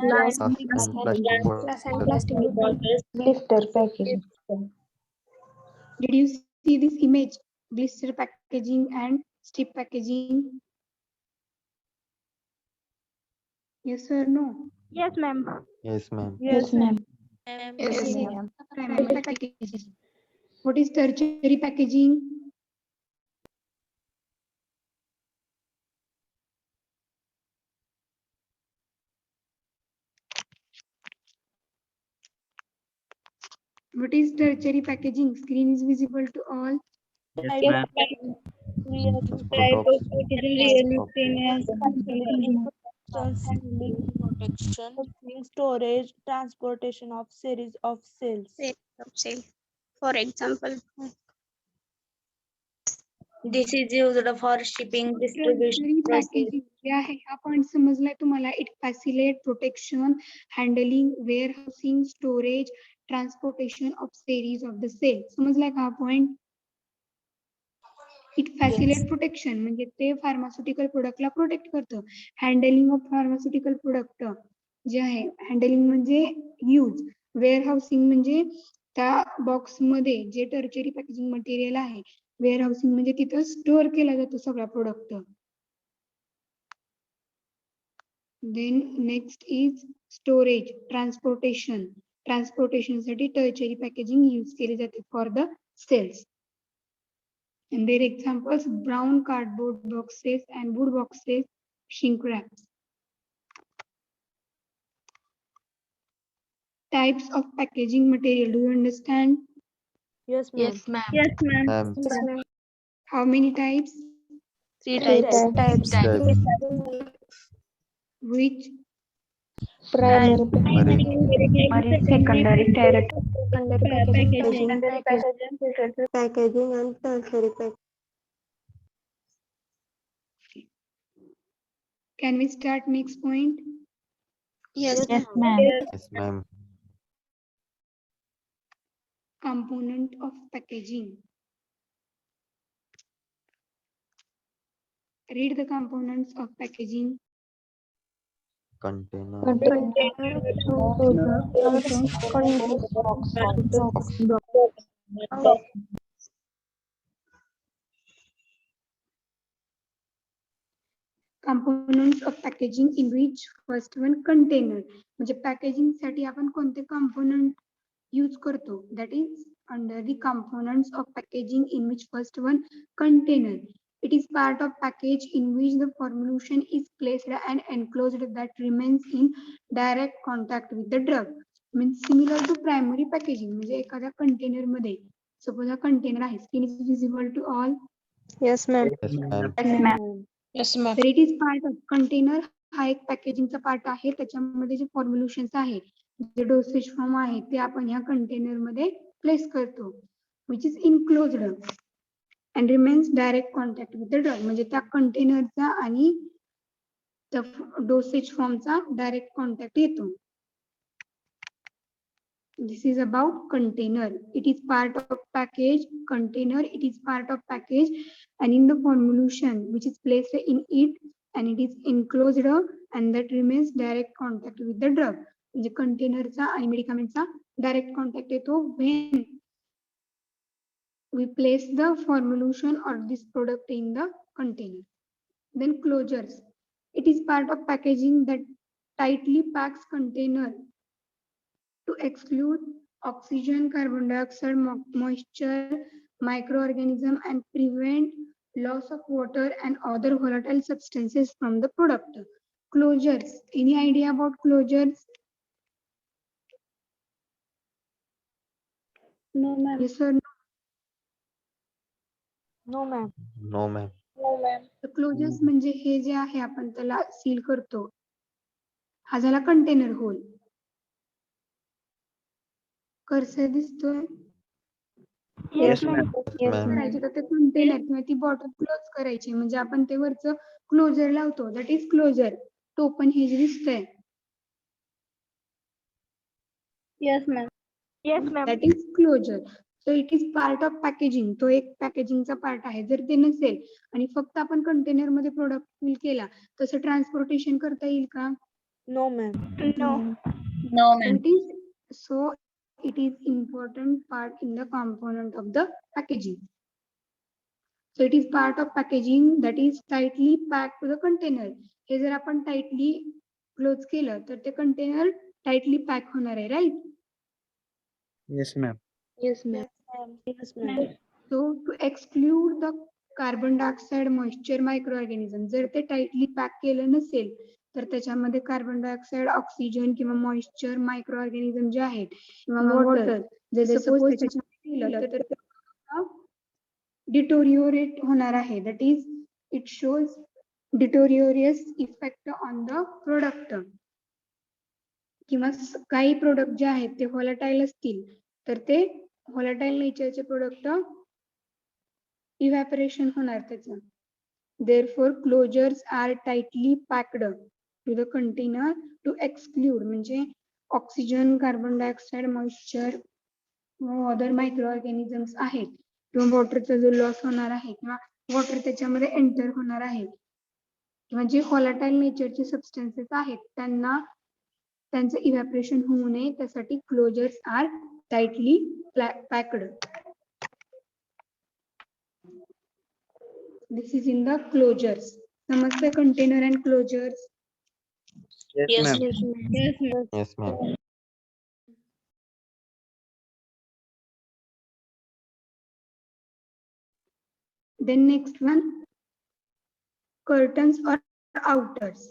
glass, glass and plastic Glass and bottle. plastic bottles. Blister packaging. Did you see this image? Blister packaging and strip packaging. Yes or no? Yes, ma'am. Yes, ma'am. Yes, ma'am. Yes, primary packaging. What is tertiary packaging? What is tertiary packaging? Screen is visible to all. Yes, ma'am. Transport of storage, transportation of series of cells. For example, This is used for shipping, distribution, Tertiary process. packaging जे आहे हा point समजलाय तुम्हाला. It facilitate protection, handling, warehousing, storage, transportation of series of the sale. समजलाय का हा point? It facilitate protection म्हणजे ते pharmaceutical प्रोडक्टला प्रोटेक्ट करतं. हँडलिंग ऑफ फार्मास्युटिकल प्रोडक्ट जे आहे, हँडलिंग म्हणजे यूज, वेअरहाउसिंग म्हणजे त्या बॉक्स मध्ये जे टर्चरी पॅकेजिंग मटेरियल आहे, वेअरहाउसिंग म्हणजे तिथं स्टोअर केला जातो सगळा product. Then next is storage, transportation. Transportation साठी टर्चरी पॅकेजिंग यूज केली जाते for the sales. And their examples: brown cardboard boxes and wood boxes, shrink wraps. Types of packaging material. Do you understand? Yes, ma'am. yes, ma'am. ma'am. How many types? Three Types. Types. Which? Primary Primary, secondary, tertiary. packaging and tertiary packaging. Can we start next point? Yes, ma'am. yes, ma'am. Component of packaging. Read the components of packaging. Container, Components of packaging in which first one container. म्हणजे packaging साठी आपण कोणते component use करतो? That is under the components of packaging in which first one container. It is part of package in which the formulation is placed and enclosed that remains in direct contact with the drug. Means similar to primary packaging. म्हणजे एखाद्या container मध्ये suppose हा container आहे, skin is visible to all. Yes, ma'am. yes, ma'am. तर it is part of container. हा एक पॅकेजिंगचा part आहे. त्याच्यामध्ये जे फॉर्म्युलेशन्स आहे, जे डोसेज फॉर्म आहे, ते आपण ह्या कंटेनर मध्ये प्लेस करतो, which is enclosed and remains direct contact with the drug. म्हणजे त्या कंटेनरचा आणि डोसेज फॉर्मचा डायरेक्ट कॉन्टॅक्ट येतो. This is about container. It is part of package. Container, it is part of package and in the formulation which is placed in it and it is enclosed and that remains direct contact with the drug. म्हणजे कंटेनरचा आणि मेडिकमेंटचा direct contact येतो when we place the formulation or this product in the container. Then closures. It is part of packaging that tightly packs container to exclude oxygen, carbon dioxide, moisture, microorganism and prevent loss of water and other volatile substances from the product. Closures. Any idea about closures? No, ma'am. Yes or no? No, ma'am. No, ma'am. The closures म्हणजे हे जे आहे आपण त्याला seal करतो. हा झाला container whole. Cursor दिसतोय? Yes, ma'am. Ma'am. करायचे तर ते कंटेनर किंवा ती बॉटल क्लोज करायची, म्हणजे आपण ते वरचं क्लोजर लावतो, दॅट इज क्लोजर. टोपण हे जे दिसतंय Yes, ma'am. Yes, ma'am. That is closure. So it is part of packaging. तो एक पॅकेजिंगचा पार्ट आहे. जर ते नसेल आणि फक्त आपण कंटेनर मध्ये प्रोडक्ट फिल केला, तसं ट्रान्सपोर्टेशन करता येईल का? No, ma'am. No. No, So ma'am. it is important part in the component of the packaging. So it is part of packaging that is tightly packed to the container. हे जर आपण tightly close केलं तर ते container tightly pack होणार आहे, right? Yes, ma'am. Yes, ma'am. Yes, ma'am. So to exclude the carbon dioxide, moisture, microorganism, जर ते tightly pack केलं नसेल तर त्याच्यामध्ये कार्बन डायऑक्साइड, ऑक्सिजन किंवा मॉइश्चर, मायक्रो ऑर्गॅनिझम जे आहेत किंवा वॉटर जर सपोज त्याच्यामध्ये केलं तर डिटोरिओरेट होणार आहे. That is it shows deteriorious effect on the product. किंवा काही प्रोडक्ट जे आहेत ते व्हॉलेटाईल असतील तर ते व्हॉलेटाईल नेचरचे प्रोडक्ट इव्हॅपोरेशन होणार त्याचं. Therefore closures are tightly packed to the container to exclude, म्हणजे oxygen, carbon dioxide, moisture, other micro organisms आहेत किंवा वॉटरचा जो लॉस होणार आहे किंवा वॉटर त्याच्यामध्ये एंटर होणार आहे किंवा जे व्हॉलेटाईल नेचरचे सबस्टन्सेस आहेत त्यांचं इव्हॅपोरेशन होऊ नये त्यासाठी closures are tightly packed. This is in the closures. समजते container and closures? Yes, Yes. ma'am. Yes, ma'am. Yes, ma'am. Then next one, curtains or outers.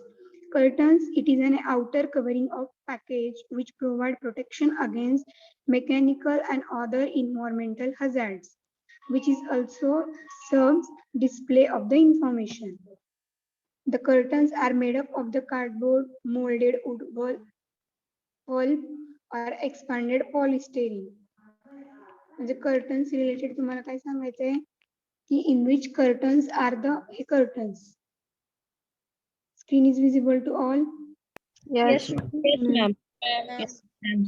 Curtains, it is an outer covering of package which provide protection against mechanical and other environmental hazards, which is also serves display of the information. The curtains are made up of the cardboard, molded wood, pulp or expanded polystyrene. म्हणजे curtains related तुम्हाला काय सांगायचंय की in which curtains are the curtains. Screen is visible to all. Yes, Yes, ma'am. Yes. Ma'am.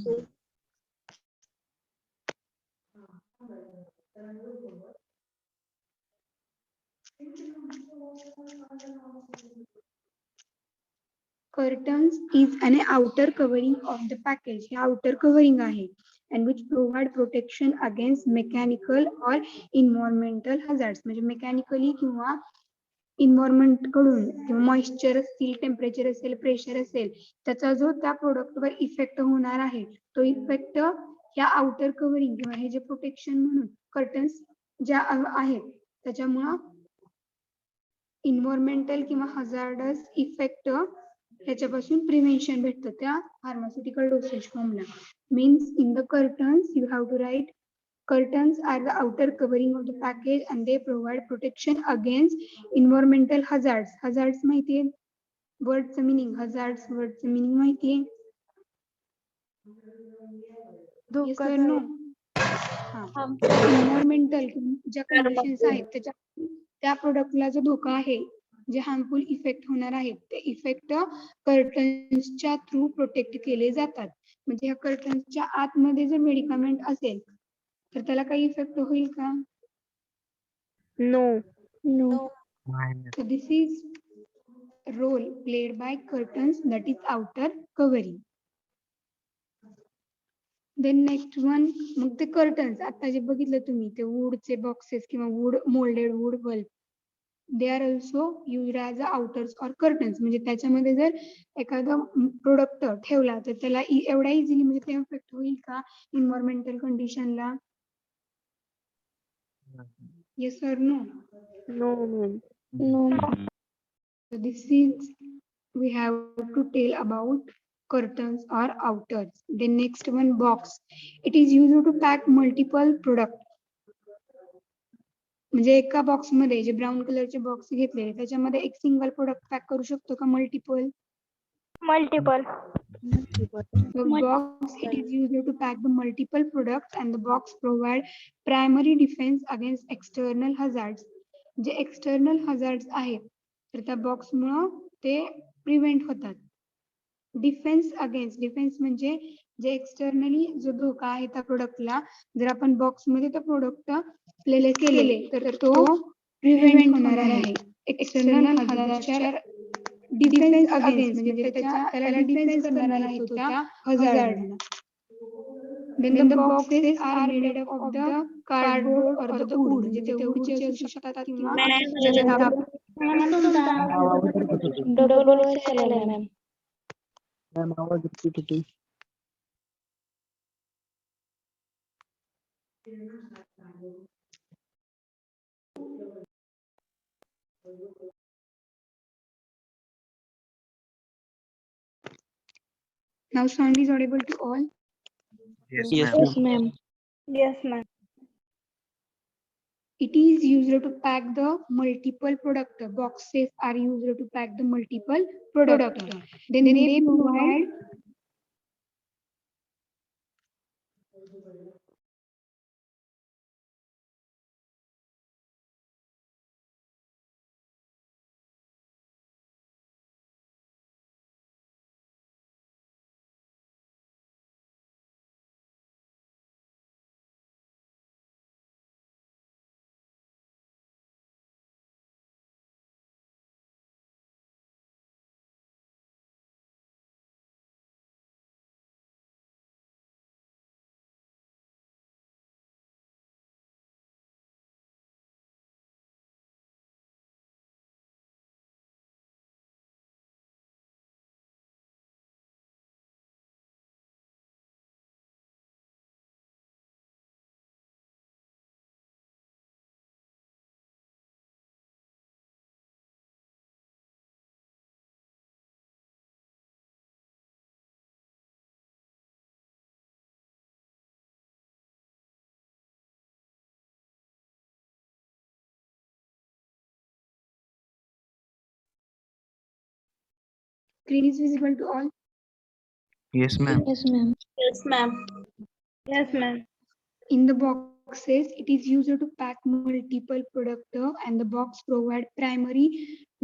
Curtains is an outer covering of the package. Hey outer covering आहे and which provide protection against mechanical or environmental hazards. म्हणजे mechanically किंवा environment कडून किंवा moisture असतील, temperature असेल, pressure असेल, त्याचा जो त्या product वर effect होणार आहे तो effect या outer covering किंवा हे जे protection म्हणून curtains ज्या आहेत त्याच्यामुळं environmental किंवा hazardous effect ह्याच्यापासून प्रिव्हेन्शन भेटतं त्या फार्मास्युटिकल डोसेज फॉर्मला. Means in the curtains you have to write curtains are the outer covering of the package and they provide protection against environmental hazards. Hazards माहिती आहे? Word's meaning. Hazards word's meaning माहिती आहे? Yes or no? हा. Environmental ज्या conditions आहेत त्याच्या त्या प्रोडक्टला जो धोका आहे जे हार्मफुल इफेक्ट होणार आहेत ते इफेक्ट कर्टन्सच्या थ्रू प्रोटेक्ट केले जातात. म्हणजे या कर्टन्सच्या आतमध्ये जर मेडिकामेंट असेल तर त्याला काही इफेक्ट होईल का? No. No. So this is role played by curtains, that is outer covering. Then next one, मग ते कर्टन्स आता जे बघितलं तुम्ही ते वूडचे बॉक्सेस किंवा wood moulded wood bulb, they are also used as a outers or curtains. म्हणजे त्याच्यामध्ये जर एखादा प्रोडक्ट ठेवला तर त्याला एवढा इझिली म्हणजे ते इफेक्ट होईल का environmental कंडिशनला? Yes or no? No, ma'am. No. So this is we have to tell about curtains or outers. The next one, box. It is used to pack multiple product. म्हणजे एका box मध्ये जे brown कलरचे box घेतले त्याच्यामध्ये एक single product pack करू शकतो का multiple? Multiple. The box, it is used to pack the multiple products and the box provide primary defense against external hazards. जे एक्सटर्नल हजार्ड्स आहेत तर त्या बॉक्समुळं ते प्रिव्हेंट होतात. डिफेन्स अगेन्स्ट, डिफेन्स म्हणजे जे एक्सटर्नली जो धोका आहे त्या प्रोडक्टला जर आपण बॉक्स मध्ये त्या प्रोडक्ट प्लेस केले तर तो प्रिव्हेंट होणार आहे एक्सटर्नल हजार्डच्या डिफेन्स अगेन्स्ट म्हणजे त्याला डिफेन्स करणारा आहे तो त्या हजार्डला. Then the boxes are made up of the cardboard or the wood म्हणजे ते वूडचे असू शकतात किंवा ज्याच्यात डबल वॉइस आलेला मॅम. मॅम आवाज रिपीट होते. Now sound is audible to all. Yes, Yes, ma'am. Yes, ma'am. It is used to pack the multiple product. Boxes are used to pack the multiple product. Then they provide screen is visible to all. Yes, ma'am. Yes, ma'am. Yes, ma'am. Yes, ma'am. In the boxes, it is used to pack multiple product and the box provide primary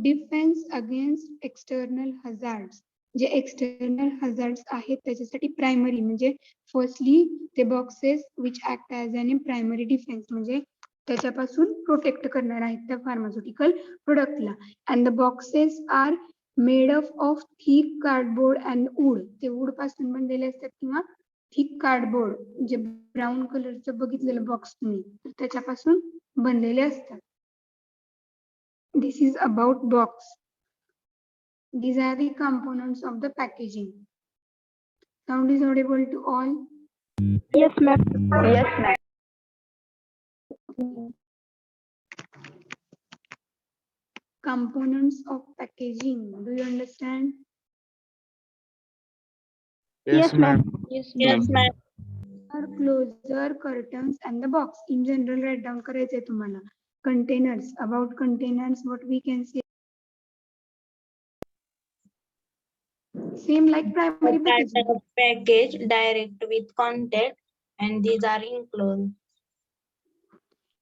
defense against external hazards. जे external hazards आहेत त्याच्यासाठी primary म्हणजे firstly ते boxes which act as an primary defense म्हणजे त्याच्यापासून protect करणार आहेत त्या फार्मास्युटिकल प्रोडक्टला. And the boxes are made up of thick cardboard and wood. ते वूड पासून बनलेले असतात किंवा थिक कार्डबोर्ड जे ब्राऊन कलरचं बघितलेलं बॉक्स तुम्ही तर त्याच्यापासून बनलेले असतात. This is about box. These are the components of the packaging. Sound is audible to all. Yes, ma'am. Yes, ma'am. Components of packaging. Do you understand? Yes, ma'am. Yes, Yes, ma'am. ma'am. Closure, curtains, and the box. In general, write down करायचंय तुम्हाला. Containers. About containers, what we can say. Same like primary That packaging. package direct with contact and these are enclosed.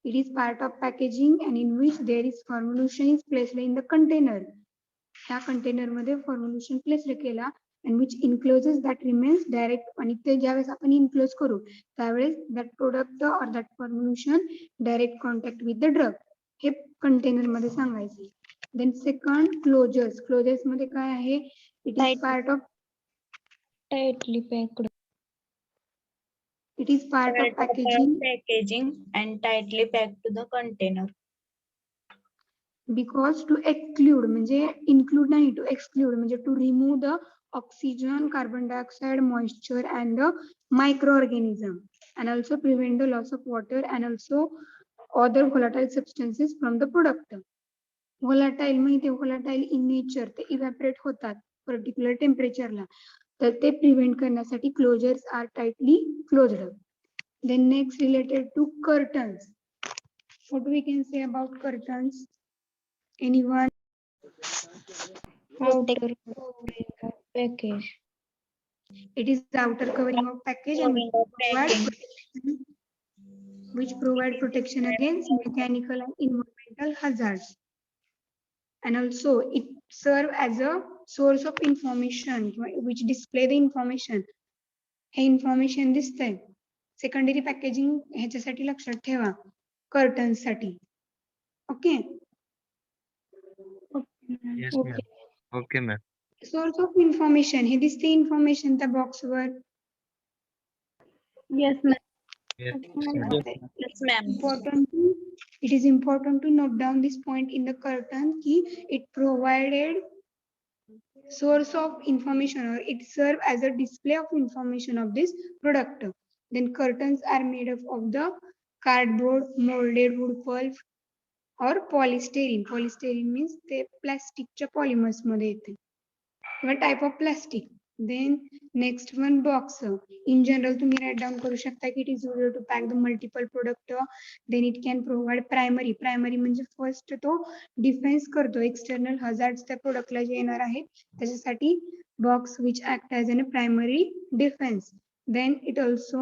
It is part of packaging and in which there is formulation is placed in the container. ह्या container मध्ये formulation place केला and which encloses that remains direct आणि ते ज्यावेळेस आपण enclose करू त्यावेळेस that product or that formulation direct contact with the drug हे कंटेनर मध्ये सांगायचे. Then second closures. Closures मध्ये काय आहे? It is part of Tightly packed. it is part of packaging Packaging and tightly packed to the container. because to exclude म्हणजे include नाही to exclude म्हणजे to remove the oxygen, carbon dioxide, moisture and the microorganism and also prevent the loss of water and also other volatile substances from the product. Volatile माहिती volatile in nature ते evaporate होतात particular temperature ला तर ते prevent करण्यासाठी closures are tightly closed. Then next related to curtains. What we can say about curtains? Anyone? Outer covering of Package. It is the outer covering of package and which provide protection against mechanical and environmental hazards. And also it serve as a source of information which display the information. हे information दिसतंय. Secondary packaging ह्याच्यासाठी लक्षात ठेवा, cartons साठी. Okay. Yes, ma'am. Okay, ma'am. Source of information हे दिसते information त्या box वर. Yes, ma'am. Yes, ma'am. Yes, ma'am. It is important to note down this point in the curtain key. It provided source of information or it serve as a display of information of this product. Then curtains are made up of the cardboard, molded wood pulp or polystyrene. Polystyrene means ते प्लास्टिकच्या polymers मध्ये येते किंवा type of plastic. Then next one box. In general तुम्ही write down करू शकता की it is used to pack the multiple product. Then it can provide primary. Primary म्हणजे first तो defense करतो external hazards त्या product ला जे येणार आहेत त्याच्यासाठी box which act as a primary defense. Then it also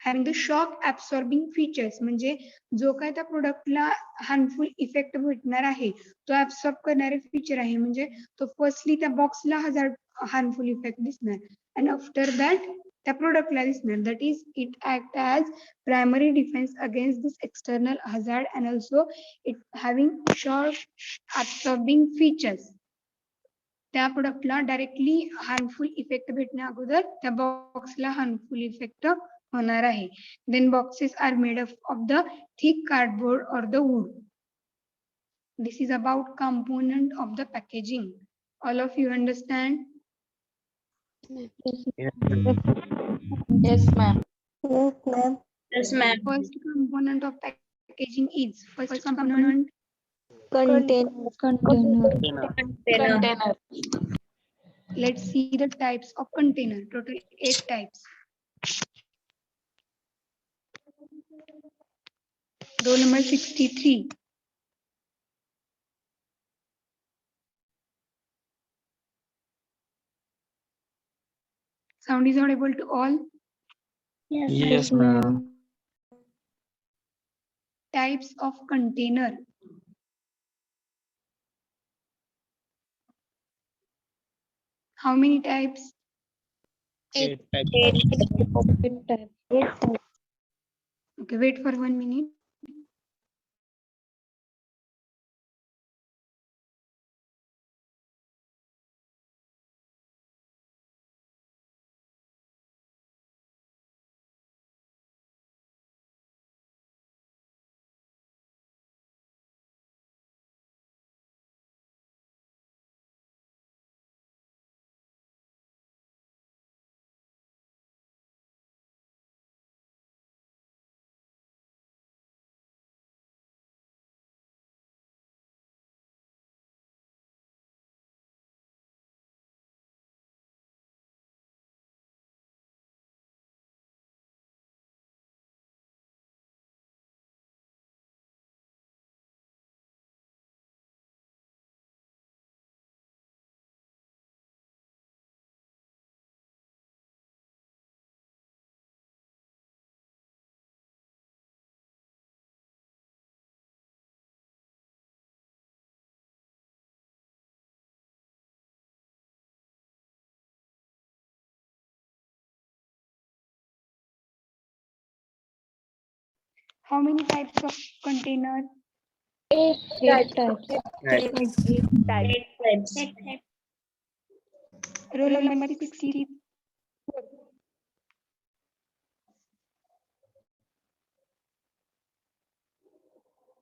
having the shock absorbing features म्हणजे जो काय त्या प्रोडक्टला हार्मफुल इफेक्ट भेटणार आहे तो ऍब्सॉर्ब करणारे फीचर आहे. म्हणजे तो फर्स्टली त्या बॉक्सला हार्मफुल इफेक्ट दिसणार अँड आफ्टर दॅट त्या प्रोडक्टला दिसणार. That is it act as primary defence against this external hazard and also it having shock absorbing features. त्या प्रोडक्टला डायरेक्टली हार्मफुल इफेक्ट भेटण्या अगोदर त्या बॉक्सला हार्मफुल इफेक्ट होणार आहे. Then boxes are made up of the thick cardboard or the wood. This is about component of the packaging. All of you understand? Yes, ma'am. Yes, ma'am. Yes, ma'am. Yes, ma'am. First component of packaging is first component Container. Container. Container. let's see the types of container. Total 8 types. Roll number 63. Sound is audible to all? Yes, ma'am. Types of container. How many types? 8 types. 8 types. Okay, wait for 1 minute. How many types of container? 8 types. 8 types. Roll number 60.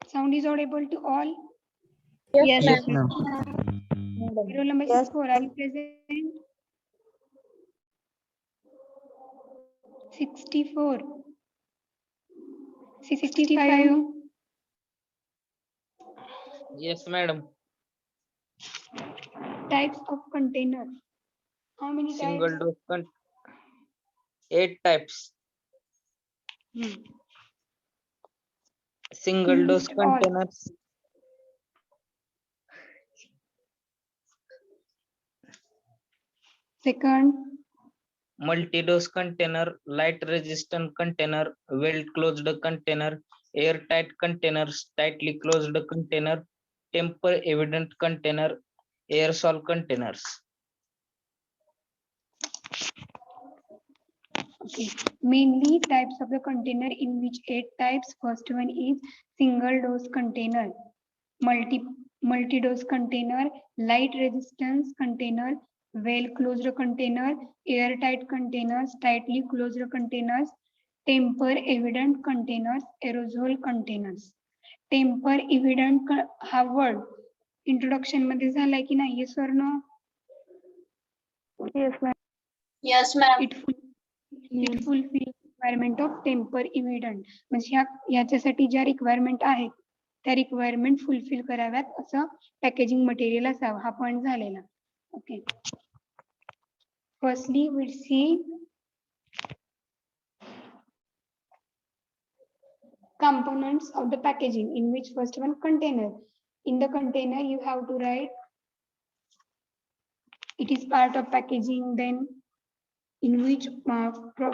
Sound is audible to all? Yes, Yes, ma'am. ma'am. Roll number Yes. 64. Are you present? 64. 65. Yes, madam. Types of container. How many Single types? dose 8 types. Single dose List all. containers. Second, multi-dose container, light resistant container, well closed container, airtight containers, tightly closed container, temper evident container, aerosol containers. okay. Mainly types of the container in which 8 types. First one is single dose container, multi-dose container, light resistance container, well closed container, airtight containers, tightly closed containers, temper evident containers, aerosol containers. Tamper evident हा word introduction मध्ये झालाय की नाही sir no? Yes, ma'am. Yes, ma'am. It fulfil requirement of tamper evident म्हणजे याच्यासाठी ज्या requirement आहेत त्या रिक्वायरमेंट फुलफिल कराव्यात असं पॅकेजिंग मटेरियल असावं. हा पॉइंट झालेला. Okay. Firstly will see components of the packaging, in which first one container. In the container you have to write it is part of packaging, then in which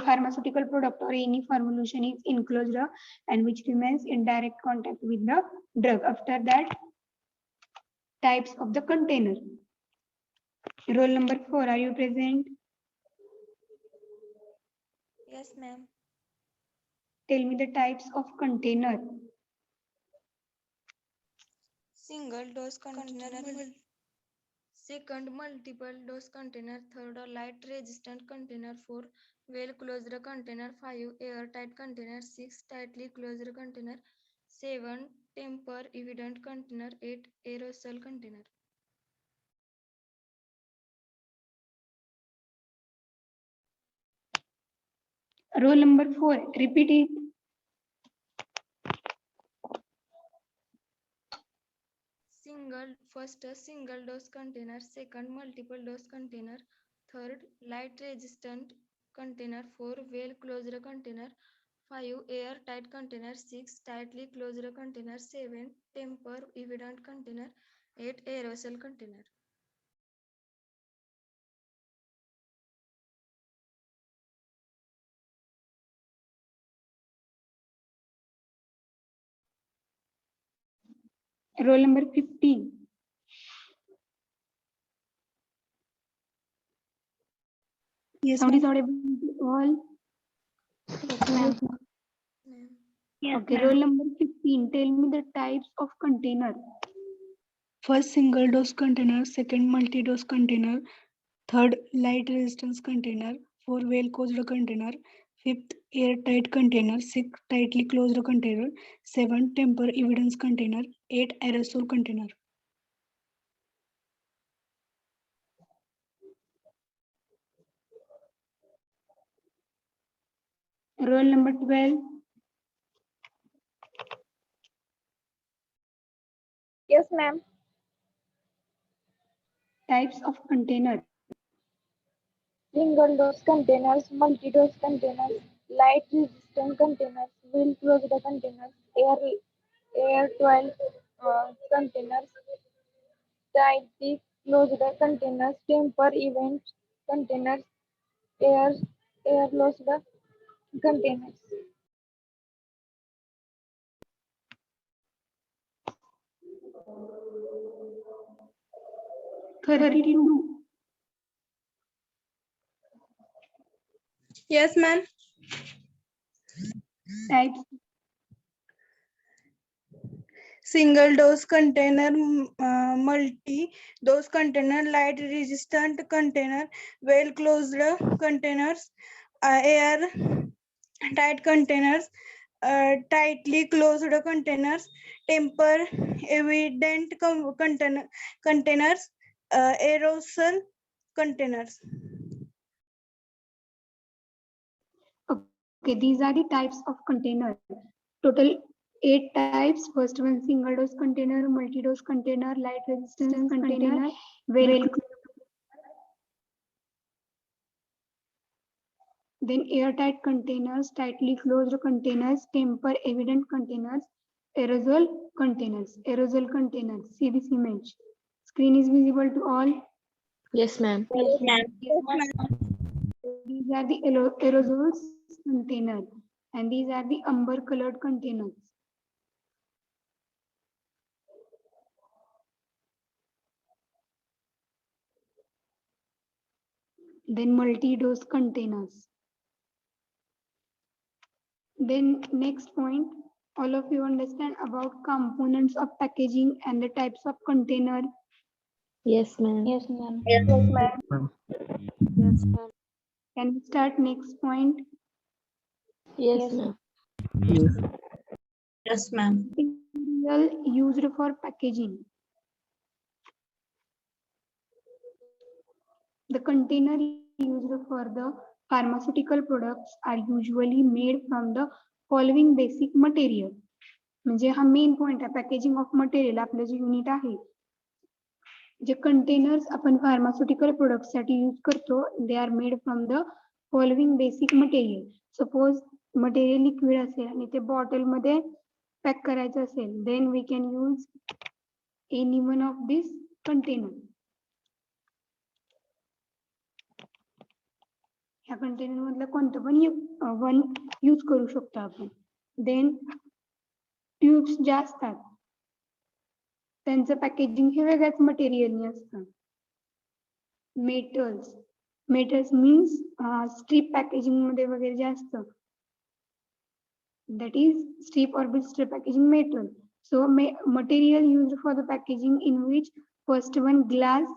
pharmaceutical product or any formulation is enclosed and which remains in direct contact with the drug. After that, types of the container. Roll number 4, are you present? Yes, ma'am. Tell me the types of container. Single dose container, second multiple dose container, third light resistant container, 4 well closed container, 5 airtight container, 6 tightly closed container, 7 temper evident container, 8 aerosol container. Roll number 4, repeat it. First single dose container, second multiple dose container, third light resistant container, 4 well closed container, 5 airtight container, 6 tightly closed container, 7 temper evident container, 8 aerosol container. Roll number 15. Yes, Sound ma'am. is audible to all? Yes, ma'am. Yes, Okay, ma'am. roll number 15. Tell me the types of container. First single dose container, second multi-dose container, third light resistance container, 4 well closed container, 5th airtight container, 6 tightly closed container, 7 temper evidence container, 8 aerosol container. Roll number 12. Yes, ma'am. Types of container. Single dose containers, multi-dose containers, light resistant containers, well closed containers, airtight containers, tightly closed containers, temper event containers, airless containers. Yes, ma'am. Types. Single dose container, multi-dose container, light resistant container, well closed containers, air tight containers, tightly closed containers, temper evident containers, aerosol containers. Okay, these are the types of container. Total 8 types. First one single dose container, multi-dose container, light resistance container, well. Then airtight containers, tightly closed containers, temper evident containers, aerosol containers. Aerosol containers. See this image. Screen is visible to all. Yes, ma'am. Yes, ma'am. These are the aerosols container, and these are the amber colored containers. Then multi-dose containers. Then next point, all of you understand about components of packaging and the types of container. Yes, ma'am. Yes, ma'am. Yes, ma'am. Yes, ma'am. Can we start next point? Yes, ma'am. Yes. yes, ma'am. Material used for packaging. The container used for the pharmaceutical products are usually made from the following basic material. म्हणजे हा main point आहे packaging of material आपलं जे unit आहे जे containers आपण pharmaceutical product साठी use करतो they are made from the following basic material. Suppose material liquid असेल आणि ते बॉटल मध्ये पॅक करायचं असेल then we can use any one of this container. ह्या कंटेनर मधलं कोणतं पण वन यूज करू शकतो आपण. देन ट्यूब्स ज्या असतात त्यांचं पॅकेजिंग हे वेगळ्याच मटेरियलने असतं. मेटल्स मीन्स स्ट्रीप पॅकेजिंग मध्ये वगैरे जे असतं that is strip or blister packaging metal. So material used for the packaging in which first one glass,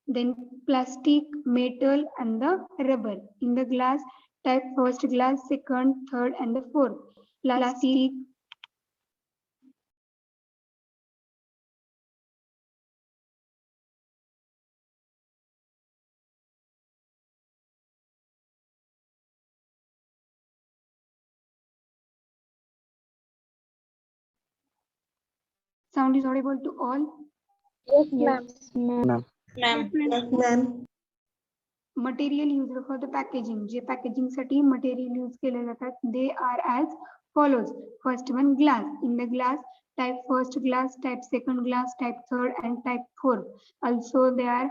then plastic, metal and the rubber. In the glass type first glass, second, third and the fourth. Plastic, sound is audible to all. Yes, ma'am. Ma'am. Ma'am. Yes, ma'am. Material used for the packaging. J packaging साठी material use केले जातात they are as follows. First one glass. In the glass type first glass, type second glass, type third and type fourth. Also they are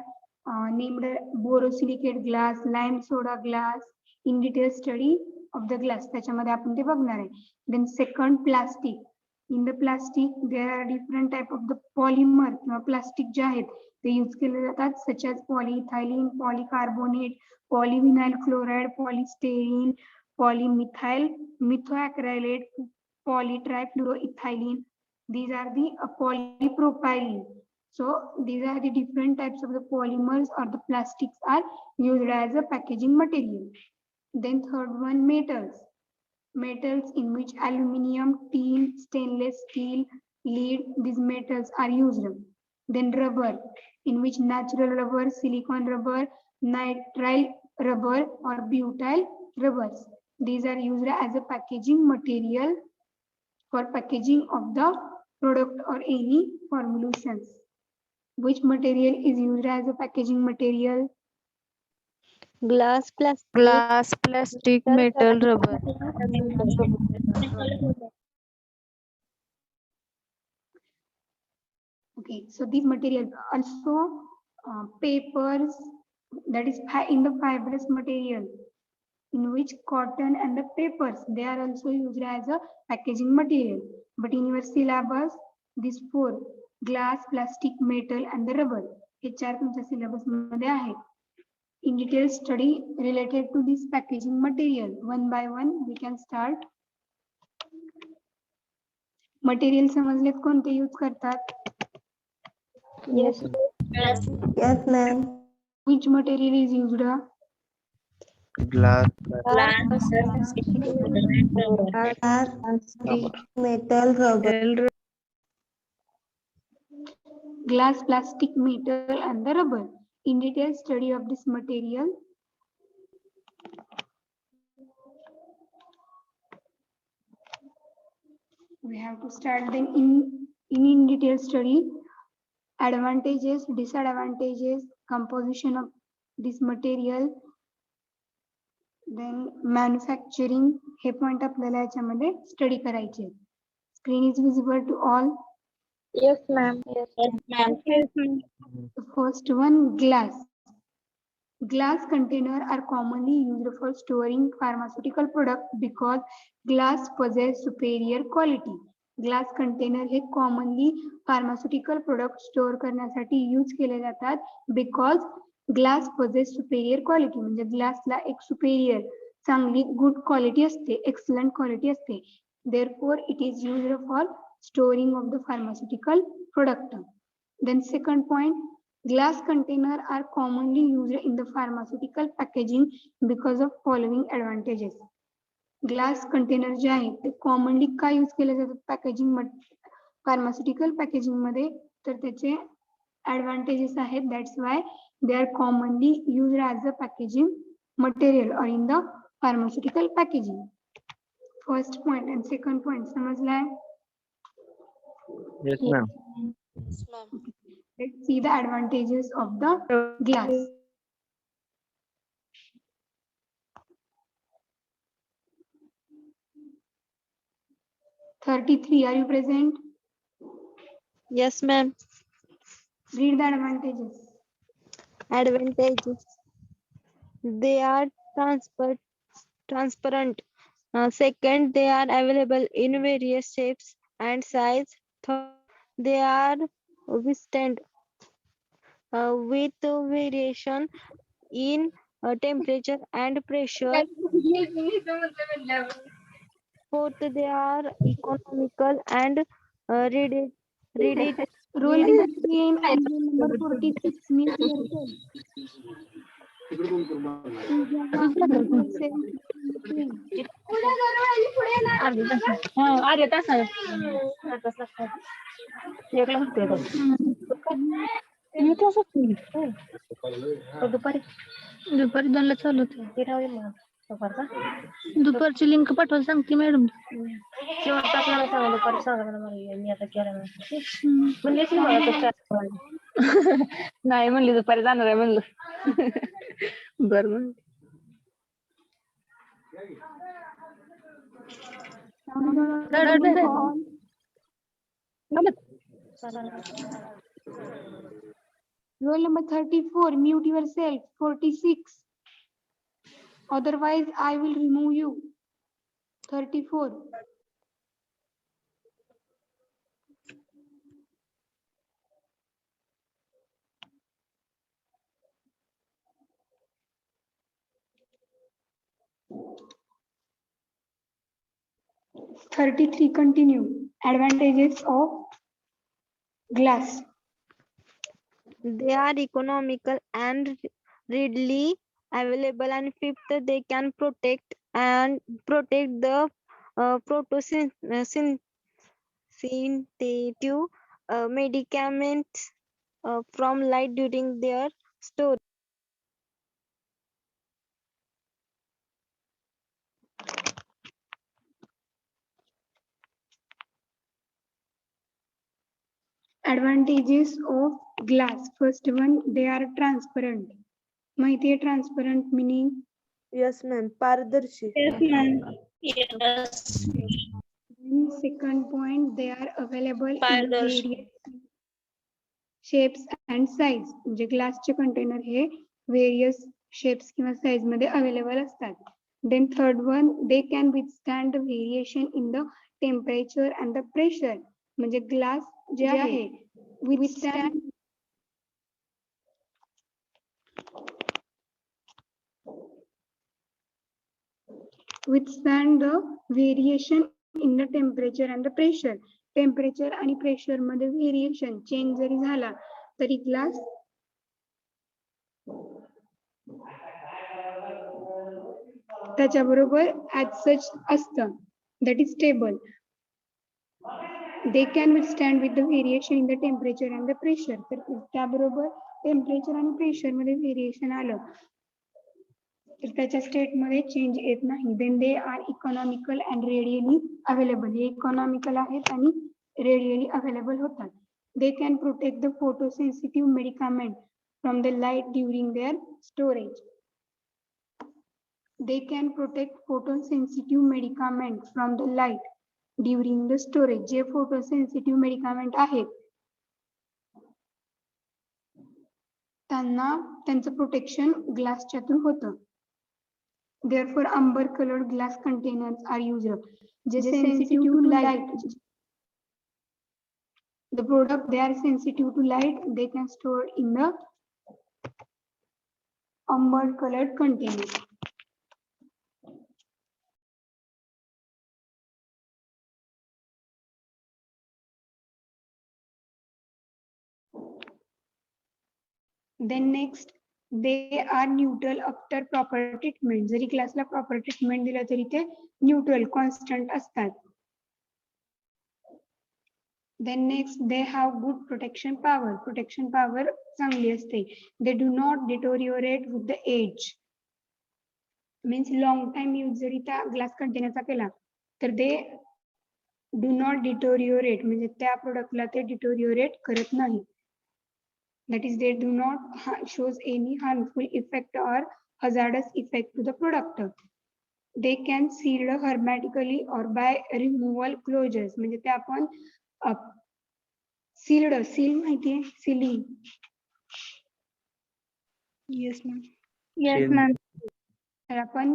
named borosilicate glass, lime soda glass. In detail study of the glass त्याच्यामध्ये आपण ते बघणार आहे. Then second plastic. In the plastic there are different type of the polymer किंवा plastic जे आहेत ते use केले जातात such as polyethylene, polycarbonate, polyvinyl chloride, polystyrene, polymethyl methoacrylate, polytrifluoroethylene. These are the polypropylene. So these are the different types of the polymers or the plastics are used as a packaging material. Then third one, metals in which aluminum, tin, stainless steel, lead, these metals are used. Then rubber in which natural rubber, silicone rubber, nitrile rubber or butyl rubbers. These are used as a packaging material for packaging of the product or any formulations. Which material is used as a packaging material? Glass, plastic, metal, rubber. Okay, so these materials also papers, that is in the fibrous material in which cotton and the papers they are also used as a packaging material. But in your syllabus these four glass, plastic, metal and the rubber हे चार तुमच्या syllabus मध्ये आहे. In detail study related to this packaging material one by one we can start. Material समजलेत कोणते use करतात? Yes. Yes, ma'am. Which material is used? Glass. Metal, rubber. Glass, plastic, metal and the rubber. In detail study of this material. We have to start then in detail study. Advantages, disadvantages, composition of this material, then manufacturing हे point आपल्याला याच्यामध्ये study करायचे. Screen is visible to all. Yes, ma'am. Yes, ma'am. The first one, glass. Glass containers are commonly used for storing pharmaceutical products because glass possess superior quality. Glass container हे commonly pharmaceutical product store करण्यासाठी use केले जातात because glass possess superior quality म्हणजे ग्लासला एक superior चांगली good quality असते excellent quality असते therefore it is used for storing of the pharmaceutical product then second point glass containers are commonly used in the pharmaceutical packaging because of following advantages. Glass container जे आहेत ते commonly काय use केले जातात packaging pharmaceutical packaging मध्ये तर त्याचे advantages आहेत that's why they are commonly use as a packaging material or in the pharmaceutical packaging first point and second point समजलाय Yes, ma'am. Let's see the advantages of the glass. (33) Are you present? Yes, ma'am. Read the advantages. Advantages. They are transparent. Second, they are available in various shapes and size. Third, they are withstand with variation in temperature and pressure. Fourth, they are economical and ready. Roll number 3 and roll number 46. Mute yourself. दुपारी 2ला चालू होते दुपारची link पाठवायला सांगते madam नाही म्हणली दुपारी जाणार आहे म्हणलं बर म्हणलं Roll number 34. Mute yourself. 46. Otherwise, I will remove you. 34. (33) Continue. Advantages of glass. They are economical and readily available. And fifth, they can protect the photosynthetic medicaments from light during their storage. Advantages of glass. First one, they are transparent. माहिती आहे transparent meaning? Yes, ma'am. पारदर्शी. Yes, ma'am. Yes. Second point, they are available in पारदर्शी. various shapes and size. म्हणजे ग्लासचे container हे various shapes किंवा size मध्ये available असतात. Then third one, they can withstand the variation in the temperature and the pressure. म्हणजे glass जे आहे withstand the variation in the temperature and the pressure. Temperature आणि pressure मध्ये variation change जरी झाला तरी ग्लास त्याच्याबरोबर ऍज सच असतं that is stable. They can withstand with the variation in the temperature and the pressure. तर त्याबरोबर temperature आणि प्रेशर मध्ये व्हेरिएशन आलं तर त्याच्या स्टेट मध्ये चेंज येत नाही. Then they are economical and readily available. हे इकॉनॉमिकल आहेत आणि रेडियली अवेलेबल होतात. They can protect the photosensitive medicament from the light during their storage. They can protect photosensitive medicament from the light during the storage. J photosensitive medicament आहेत त्यांना त्यांचं protection ग्लासच्या through होतं. Therefore, amber colored glass containers are used. Just sensitive to light. The product they are sensitive to light, they can store in the amber colored container. Then next, they are neutral after proper treatment. Zari ग्लासला proper treatment दिलं तरी ते neutral, constant असतात. Then next, they have good protection power. Protection power चांगली असते. They do not deteriorate with the age. Means long time use जरी त्या glass कंटेनरचा केला तर they do not deteriorate, म्हणजे त्या प्रोडक्टला ते deteriorate करत नाही. That is, they do not shows any harmful effect or hazardous effect to the product. They can seal hermetically or by removal closures. म्हणजे ते आपण seal माहितीये sealing. Yes, ma'am. Yes, ma'am. तर आपण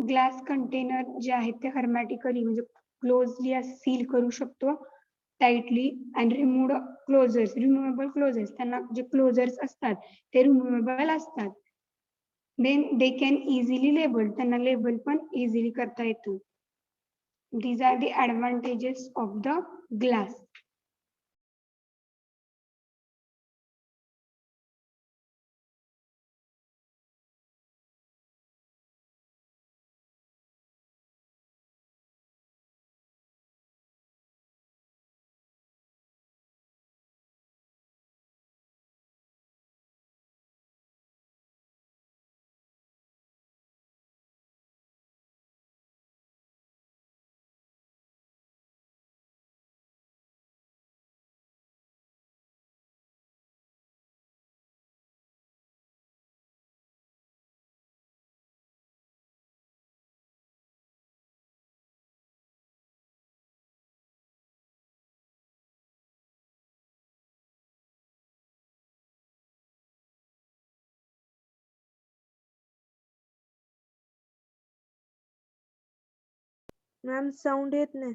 ग्लास कंटेनर जे आहेत ते hermetically म्हणजे क्लोजली सील करू शकतो टाइटली अँड रिमूव्हेबल क्लोजर्स त्यांना जे क्लोजर्स असतात ते रिमूव्हेबल असतात. Then they can easily label, त्यांना लेबल पण इझिली करता येतं. These are the advantages of the glass. Ma'am sound येत नाही.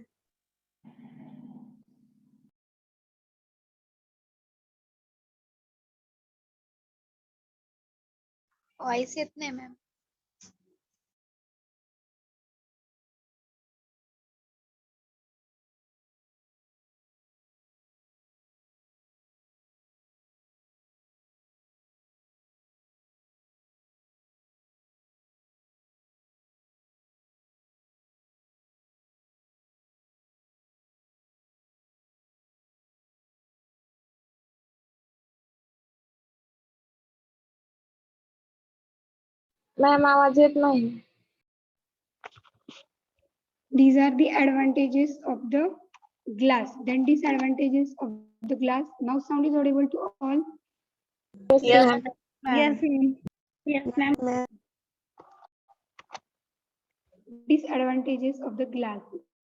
व्हॉइस येत नाही मॅम. मॅम आवाज येत नाही. These are the advantages of the glass. Then disadvantages of the glass. Now sound is audible to all. Yes, ma'am. Yes, ma'am. Disadvantages of the glass.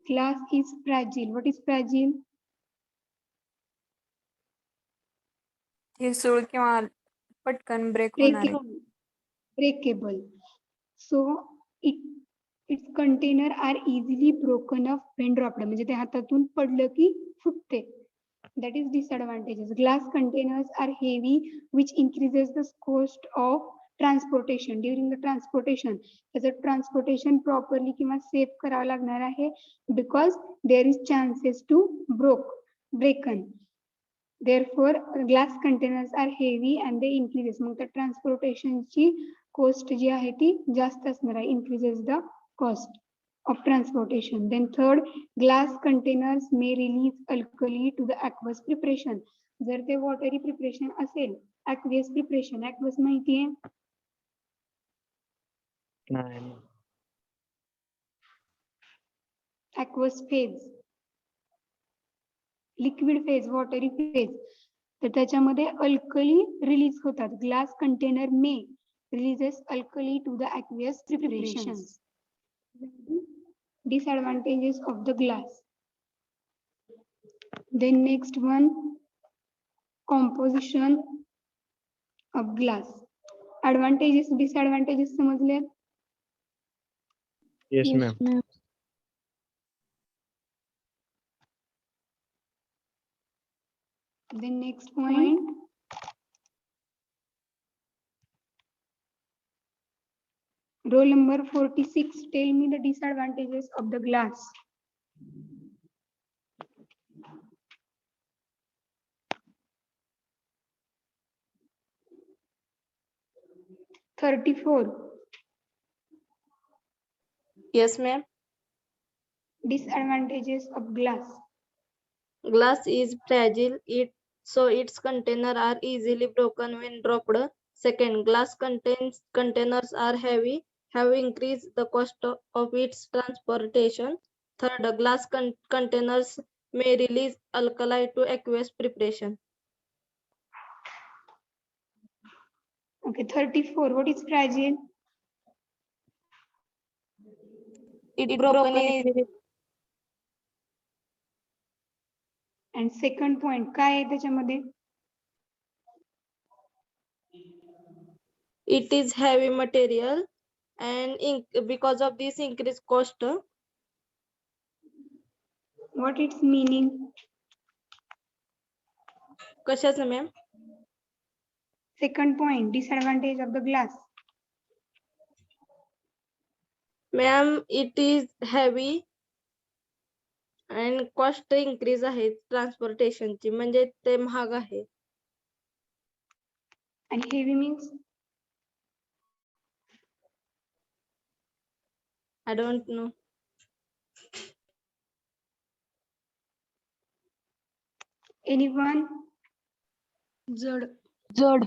Glass is fragile. What is fragile? ठिसूळ किंवा पटकन break होणार आहे. Breakable. So its container are easily broken off when dropped. म्हणजे ते हातातून पडलं की फुटते. That is disadvantages. Glass containers are heavy, which increases the cost of transportation. During the transportation, त्याचं transportation properly किंवा safe करावं लागणार आहे because there is chances to breaken. Therefore, glass containers are heavy and they increases. मग त्या transportation ची cost जी आहे ती जास्त असणार आहे, increases the cost of transportation. Then third, glass containers may release alkali to the aqueous preparation. जर ते watery preparation असेल, aqueous preparation, aqueous माहिती आहे? नाही. Aqueous phase, liquid phase, watery phase. तर त्याच्यामध्ये अल्कली रिलीज होतात. Glass container may releases alkali to the aqueous preparations. Disadvantages of the glass. Then next one, composition of glass. Advantages, disadvantages समजले? Yes, Yes, ma'am. ma'am. Then next point. Roll number 46. Tell me the disadvantages of the glass. (34) Yes, ma'am. Disadvantages of glass. Glass is fragile, so its container are easily broken when dropped. Second, glass containers are heavy, have increased the cost of its transportation. Third, glass containers may release alkali to aqueous preparation. Okay, 34. What is fragile? It broken easily. And second point, काय आहे त्याच्यामध्ये? It is heavy material and because of this increased cost. What its meaning? कशाचं ma'am? Second point, disadvantage of the glass. Ma'am, it is heavy and cost increase आहे ट्रान्सपोर्टेशनची, म्हणजे ते महाग आहे. And heavy means? I don't know. Anyone? जड. जड.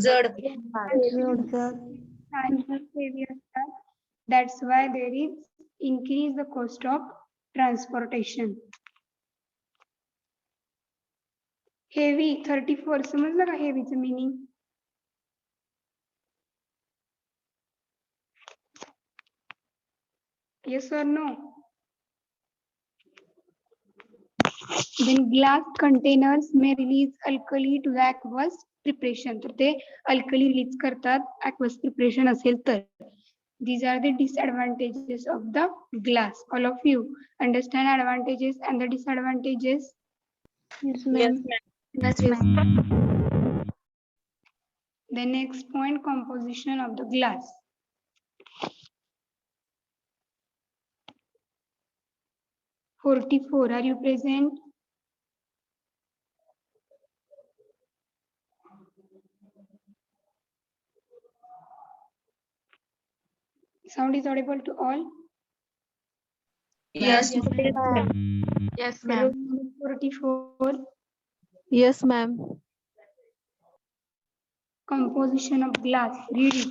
जड. Heavy असतात. That's why there is increase the cost of transportation. Heavy 34 समजलं का हेवीचं meaning? Yes or no? Then glass containers may release alkali to the aqueous preparation. तर ते alkali release करतात aqueous preparation असेल तर. These are the disadvantages of the glass. All of you understand advantages and the disadvantages? Yes, Yes, ma'am. ma'am. Yes, ma'am. The next point, composition of the glass. (44) Are you present? Sound is audible to all? Yes, Yes, Roll ma'am. number 44. Yes, ma'am. Composition of glass. Read it.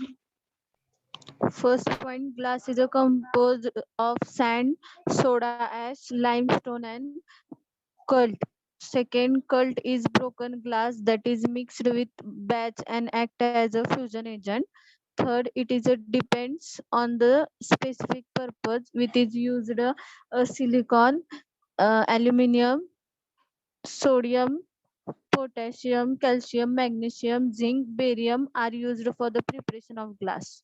First point, glass is a composed of sand, soda ash, limestone, and cult. Second, cult is broken glass that is mixed with batch and act as a fusion agent. Third, it is a depends on the specific purpose, which is used silicon, aluminum, sodium, potassium, calcium, magnesium, zinc, barium are used for the preparation of glass.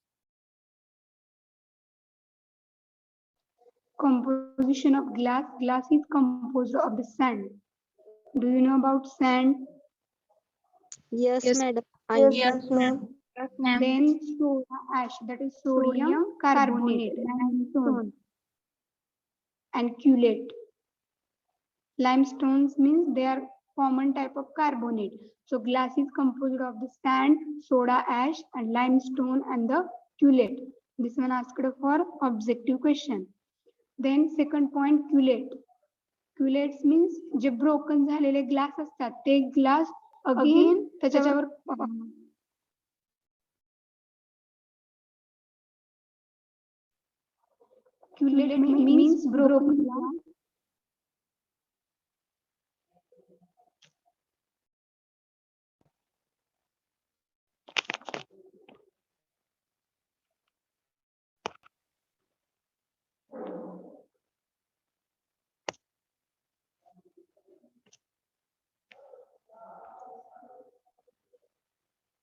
Composition of glass. Glass is composed of the sand. Do you know about sand? Yes, madam. Yes, ma'am. Then soda ash, that is sodium carbonate, limestone, and chelate. Limestones means they are common type of carbonate. So glass is composed of the sand, soda ash, and limestone and the chelate. This one asked for objective question. Then second point, chelate. Chelates means J broken झालेले glass असतात ते glass again त्याच्यावर chelate means broken glass.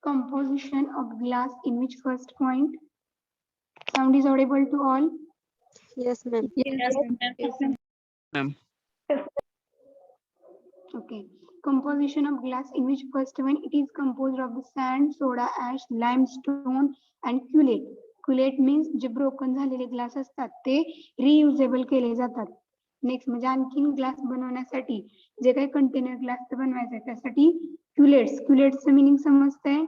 Composition of glass in which first point? Sound is audible to all? Yes, ma'am. Yes, ma'am. Ma'am. Okay. Composition of glass in which first one, it is composed of the sand, soda ash, limestone and culate. Culate means J broken झालेले glass असतात ते reusable केले जातात. Next म्हणजे आणखीन glass बनवण्यासाठी जे काही container glass बनवायचं आहे त्यासाठी क्युलेट्सचं मिनिंग समजतंय?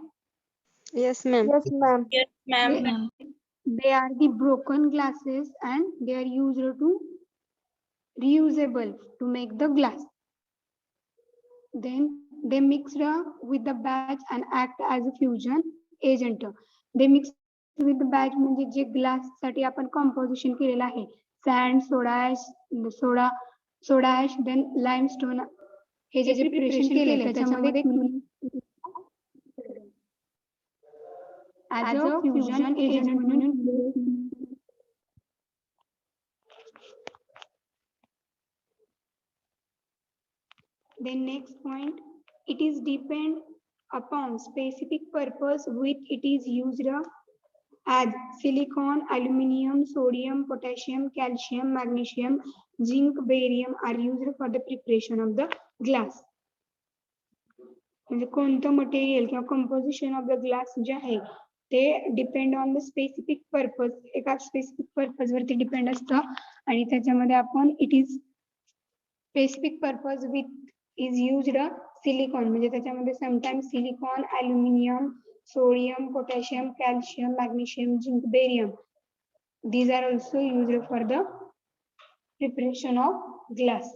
Yes, ma'am. Yes, ma'am. Yes, ma'am. They are the broken glasses and they are used to reusable to make the glass. Then they mixed with the batch and act as a fusion agent. They mixed with the batch म्हणजे जे glass साठी आपण composition केलेलं आहे sand, soda ash, then limestone हे जे preparation केले त्याच्यामध्ये as a fusion agent म्हणून. Then next point, it is depend upon specific purpose with it is used as silicon, aluminium, sodium, potassium, calcium, magnesium, zinc, barium are used for the preparation of the glass. म्हणजे कोणतं material किंवा composition of the glass जे आहे ते depend on the specific purpose, एका specific purpose वरती depend असतं आणि त्याच्यामध्ये आपण it is specific purpose with is used silicon म्हणजे त्याच्यामध्ये sometimes silicon, aluminium, sodium, potassium, calcium, magnesium, zinc, barium. These are also used for the preparation of glass.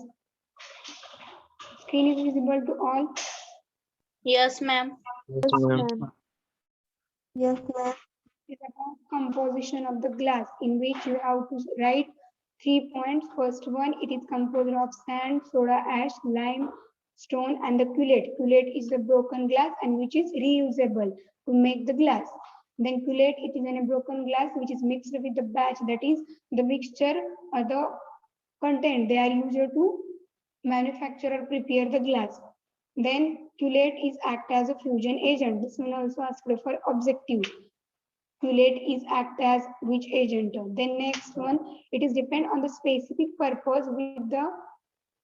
Screen is visible to all. Yes, ma'am. Yes, ma'am. Yes, ma'am. It's about composition of the glass in which you have to write 3 points. First one, it is composed of sand, soda ash, lime, stone and the culate. Culate is the broken glass and which is reusable to make the glass. Then culate, it is in a broken glass which is mixed with the batch, that is the mixture or the content they are used to manufacture or prepare the glass. Then culate is act as a fusion agent. This one also asked for objective. Culate is act as which agent? Then next one, it is depend on the specific purpose with the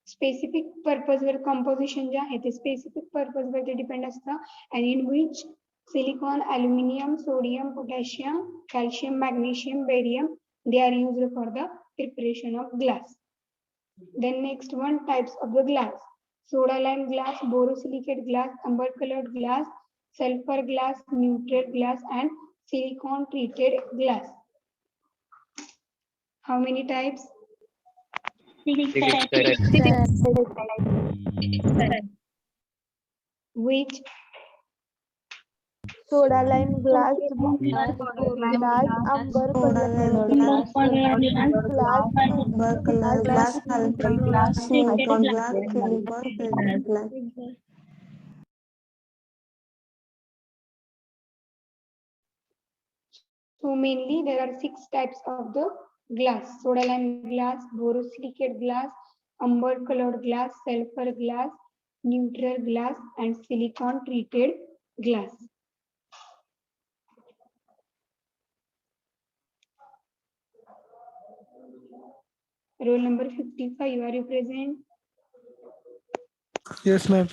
specific purpose where composition जे आहे ते specific purpose वरती depend असतं and in which silicon, aluminium, sodium, potassium, calcium, magnesium, barium they are used for the preparation of glass. Then next one, types of the glass: soda lime glass, borosilicate glass, amber colored glass, sulfur glass, neutral glass and silicon treated glass. How many types? Six Six types. types. Which? Soda lime glass, Glass, glass, amber glass, So mainly there are 6 types of the glass: soda lime glass, borosilicate glass, amber colored glass, sulfur glass, neutral glass and silicon treated glass. Roll number 55, are you present? Yes, ma'am.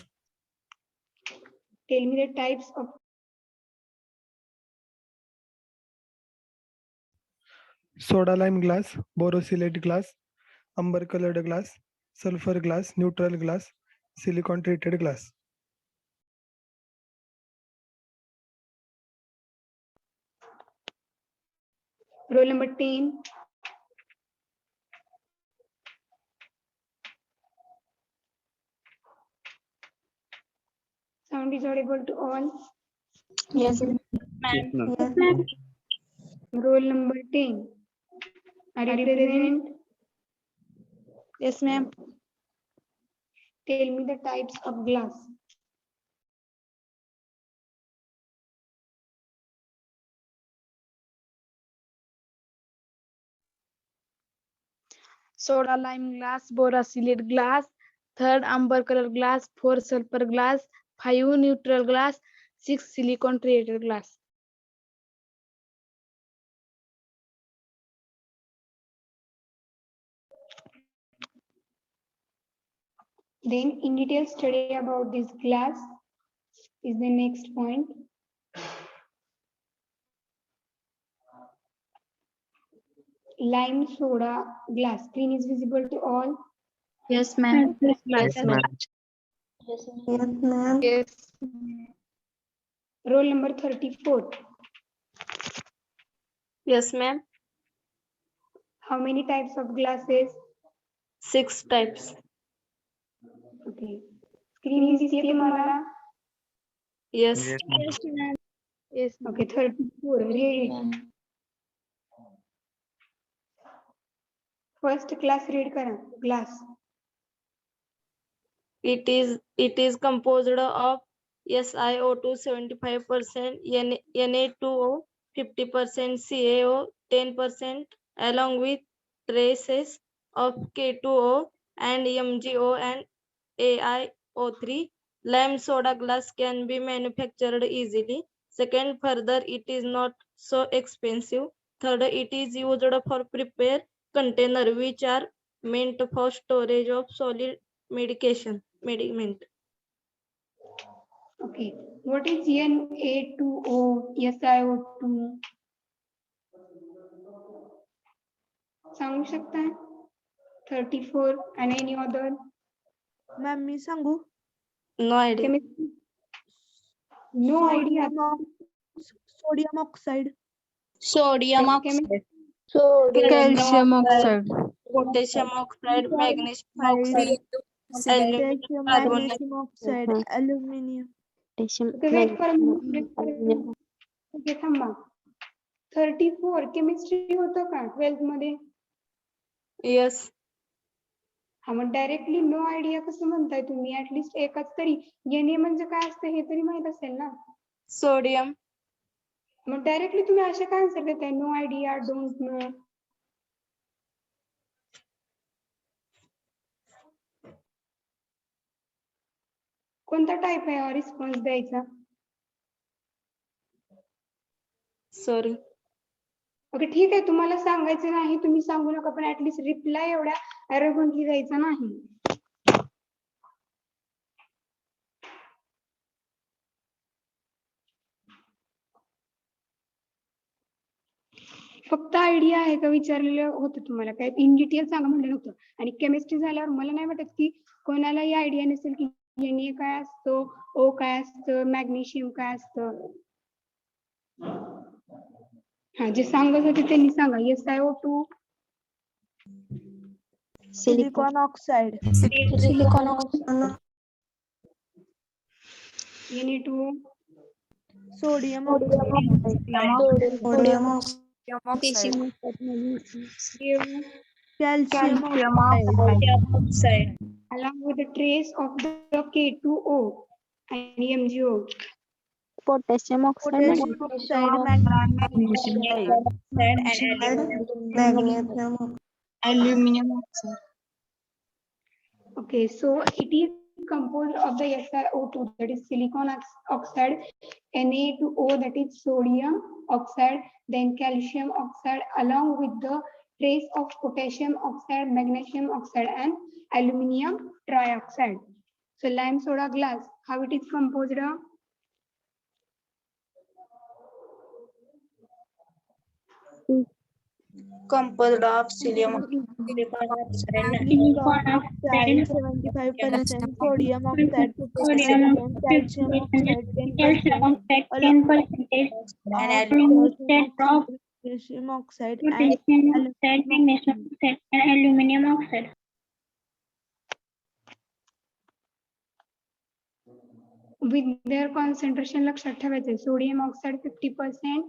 Tell me the types of Soda lime glass, borosilicate glass, amber colored glass, sulfur glass, neutral glass, silicon treated glass. roll number 10. Sound is audible to all. Yes, Yes, ma'am. ma'am. Roll number 10. Are you present? Yes, ma'am. Tell me the types of glass. Soda lime glass, borosilicate glass, third amber color glass, 4 sulfur glass, 5 neutral glass, 6 silicon treated glass. Then in detail study about this glass is the next point. Lime soda glass. Screen is visible to all. Yes, ma'am. Yes, ma'am. Yes, ma'am. Yes. Roll number 34. Yes, ma'am. How many types of glasses? 6 types. Okay. Screen दिसते तुम्हाला? Yes. Yes, ma'am. Yes. Okay, 34. Read it. First class read करा. Glass. It is composed of SiO2 75%, Na2O 50%, CaO 10%, along with traces of K2O and MgO and AiO3. Lime soda glass can be manufactured easily. Second, further, it is not so expensive. Third, it is used for prepare container which are meant for storage of solid medicament. Okay. What is Na2O, SiO2? सांगू शकता? 34 and any other? Ma'am मी सांगू? No idea. Chemistry? No idea. Sodium oxide. Sodium Chemistry? Calcium oxide. potassium oxide, magnesium oxide, aluminum carbonate. Magnesium oxide. Aluminium. Okay, wait for a minute. Okay, थांबा. 34 chemistry होतं का 12th मध्ये? Yes. हा मग directly no idea कसं म्हणताय तुम्ही? At least एकाच तरी Na म्हणजे काय असतं हे तरी माहित असेल ना? Sodium. मग डायरेक्टली तुम्ही असे काय आन्सर देताय? No idea, don't know. कोणता टाईप आहे रिस्पॉन्स द्यायचा? Sorry. ओके ठीक आहे, तुम्हाला सांगायचं नाही तुम्ही सांगू नका, पण ऍटलीस्ट रिप्लाय एवढ्या अरेगंटली द्यायचा नाही. फक्त आयडिया आहे का विचारलेलं होतं तुम्हाला, काय इन डिटेल सांगा म्हणलं होतं. आणि केमिस्ट्री झाल्यावर मला नाही वाटत की कोणालाही आयडिया नसेल की Na काय असतो, O काय असतं, मॅग्नेशियम काय असतं. हा जे सांगत होते त्यांनी सांगा. SiO2, silicon oxide. Silicon oxide. Na2O, sodium sodium oxide. calcium calcium oxide. along with the trace of the K2O and MgO. Potassium oxide. Potassium oxide. Magnesium. Aluminum oxide. Okay, so it is composed of the SiO2, that is silicon oxide, Na2O, that is sodium oxide, then calcium oxide, along with the trace of potassium oxide, magnesium oxide, and aluminium trioxide. So lime soda glass, how it is composed of? Composed of silicon oxide, 75%, sodium oxide, Sodium 50%, calcium oxide, 10%, calcium oxide 10%, and potassium oxide, and potassium oxide, magnesium oxide, and aluminum oxide. With their concentration लक्षात ठेवायचे. Sodium oxide 50%,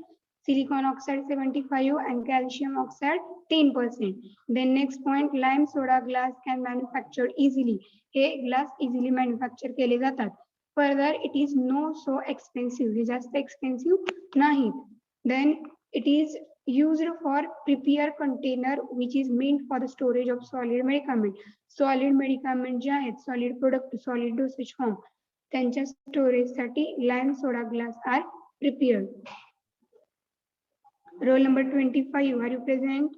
silicon oxide 75%, and calcium oxide 10%. Then next point, lime soda glass can manufacture easily. Hey glass easily manufacture केले जातात. Further, it is no so expensive. हे जास्त expensive नाही. Then it is used for prepare container which is meant for the storage of solid medicament. Solid medicament जे आहेत, solid product, solid dosage form. त्यांच्या स्टोरेजसाठी lime soda glass are prepared. Roll number 25, are you present?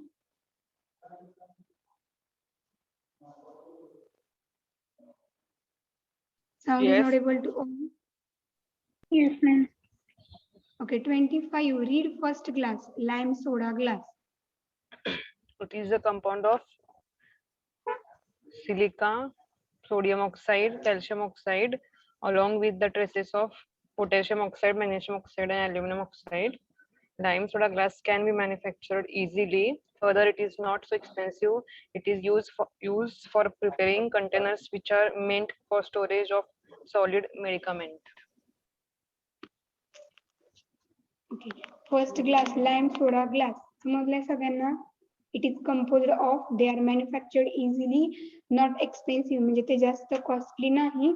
Sound is Yes. not able to on. Yes, ma'am. Okay, 25, read first glass, lime soda glass. It is a compound of silica, sodium oxide, calcium oxide, along with the traces of potassium oxide, magnesium oxide, and aluminum oxide. Lime soda glass can be manufactured easily. Further, it is not so expensive. It is used for preparing containers which are meant for storage of solid medicament. Okay, first glass, lime soda glass. समजलंय सगळ्यांना? It is composed of, they are manufactured easily, not expensive, म्हणजे ते जास्त costly नाही,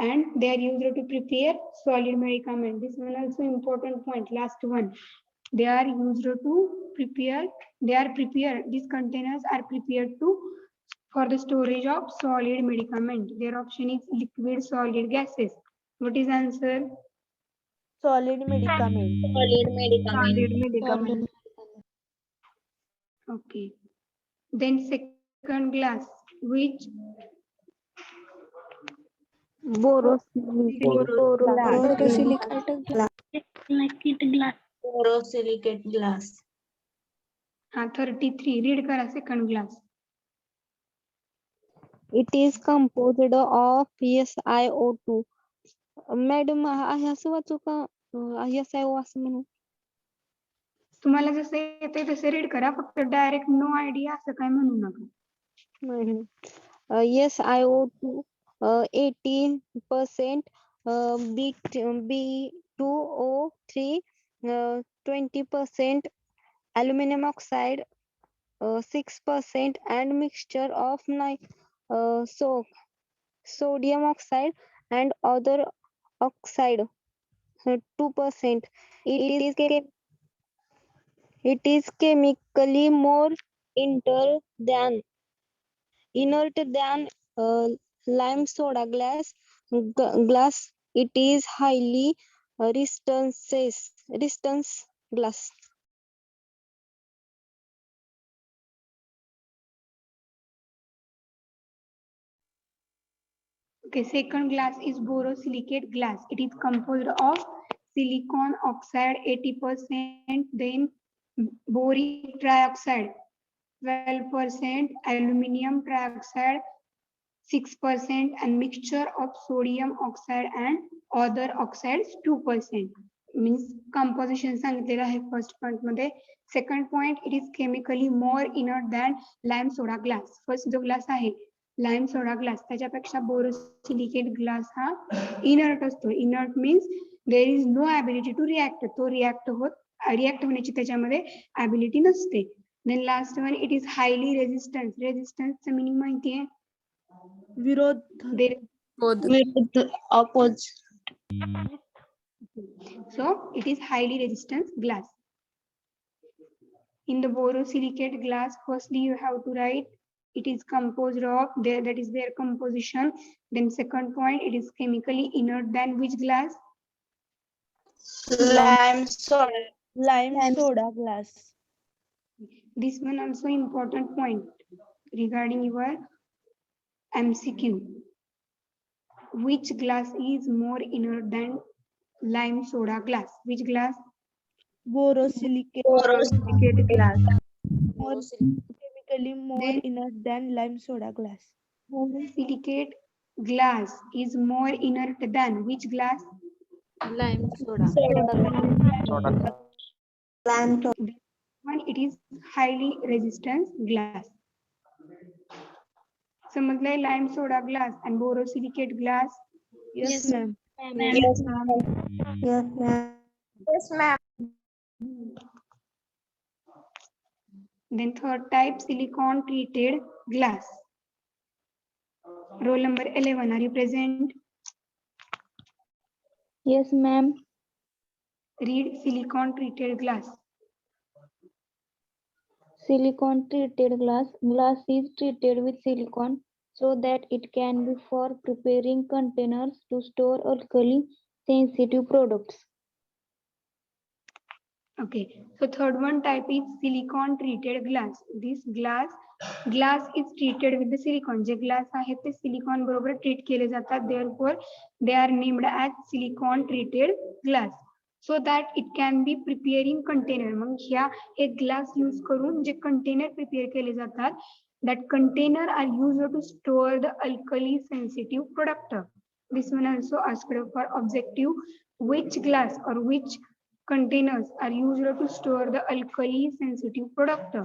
and they are used to prepare solid medicament. This one also important point, last one. They are used to prepare, they are prepared, these containers are prepared to for the storage of solid medicament. Their option is liquid, solid, gases. What is answer? Solid medicament. Solid medicament. Solid medicament. Okay. Then second glass, which? Borosilicate glass. Silicate glass. Borosilicate glass. 33, read करा second glass. It is composed of SiO2. Madam हे असं वाचू का SiO असं म्हणू? तुम्हाला जसं येते तसे रीड करा, फक्त डायरेक्ट नो आयडिया असं काय म्हणू नका. SiO2 80%, B2O3 20%, aluminum oxide 6%, and mixture of sodium oxide and other oxide 2%. It is chemically more inert than lime soda glass. It is highly resistance glass. Okay, second glass is borosilicate glass. It is composed of silicon oxide 80%, then boric trioxide 12%, aluminum trioxide 6%, and mixture of sodium oxide and other oxides 2%. Means composition सांगितलेलं आहे first point मध्ये. Second point, it is chemically more inert than lime soda glass. First जो glass आहे lime soda glass त्याच्यापेक्षा borosilicate glass हा inert असतो. Inert means there is no ability to react. तो react होण्याची त्याच्यामध्ये ability नसते. Then last one, it is highly resistant. Resistance चा meaning माहिती आहे? विरोध. Oppose. So it is highly resistant glass. In the borosilicate glass, firstly you have to write it is composed of that is their composition. Then second point, it is chemically inert than which glass? Lime soda. Lime soda glass. This one also important point regarding your MCQ. Which glass is more inert than lime soda glass? Which glass? Borosilicate glass. more chemically more inert than lime soda glass. Borosilicate glass is more inert than which glass? Lime soda. Lime soda. One, it is highly resistant glass. समजलंय lime soda glass and borosilicate glass? Yes, ma'am. Yes, ma'am. Yes, ma'am. Yes, ma'am. Then third type, silicon treated glass. Roll number 11, are you present? Yes, ma'am. Read silicon treated glass. Silicon treated glass. Glass is treated with silicon so that it can be for preparing containers to store alkali sensitive products. Okay, so third one type is silicon treated glass. This glass is treated with the silicon. J glass आहेत ते silicon बरोबर treat केले जातात. Therefore, they are named as silicon treated glass. So that it can be preparing container. मग ह्या एक glass use करून जे container prepare केले जातात, that container are used to store the alkali sensitive product. This one also asked for objective. Which glass or which containers are used to store the alkali sensitive product?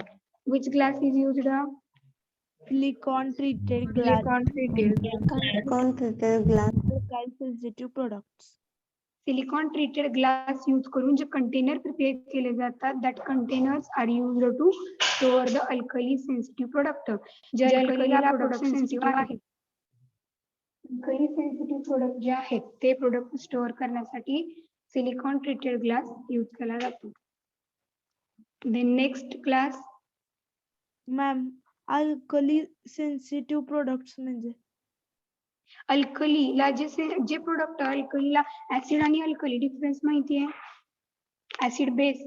Which glass is used? Silicon treated glass. Silicon treated glass. Alkali sensitive products. Silicon treated glass use करून जे container prepare केले जातात, that containers are used to store the alkali sensitive product. J alkali product sensitive आहेत. Alkali sensitive product जे आहेत ते product store करण्यासाठी silicon treated glass use केला जातो. Then next class Ma'am, alkali sensitive products म्हणजे alkali ला जे product अल्कलीला ऍसिड आणि अल्कली डिफरन्स माहिती आहे? Acid base.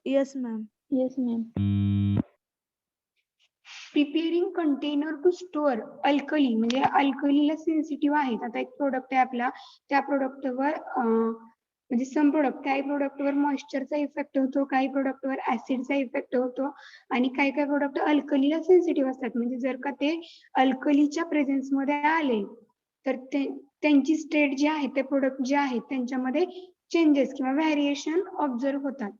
Yes, ma'am. Yes, ma'am. Preparing container to store alkali म्हणजे अल्कलीला सेन्सिटिव्ह आहेत. आता एक प्रोडक्ट आहे आपला, त्या प्रोडक्टवर म्हणजे सम प्रोडक्ट काही प्रोडक्टवर मॉइश्चरचा इफेक्ट होतो, काही प्रोडक्टवर ऍसिडचा इफेक्ट होतो आणि काही काही प्रोडक्ट अल्कलीला सेन्सिटिव्ह असतात. म्हणजे जर का ते अल्कलीच्या प्रेझेन्स मध्ये आले तर त्यांची स्टेट जी आहे ते प्रोडक्ट जे आहेत त्यांच्यामध्ये चेंजेस किंवा व्हॅरिएशन ऑब्झर्व होतात.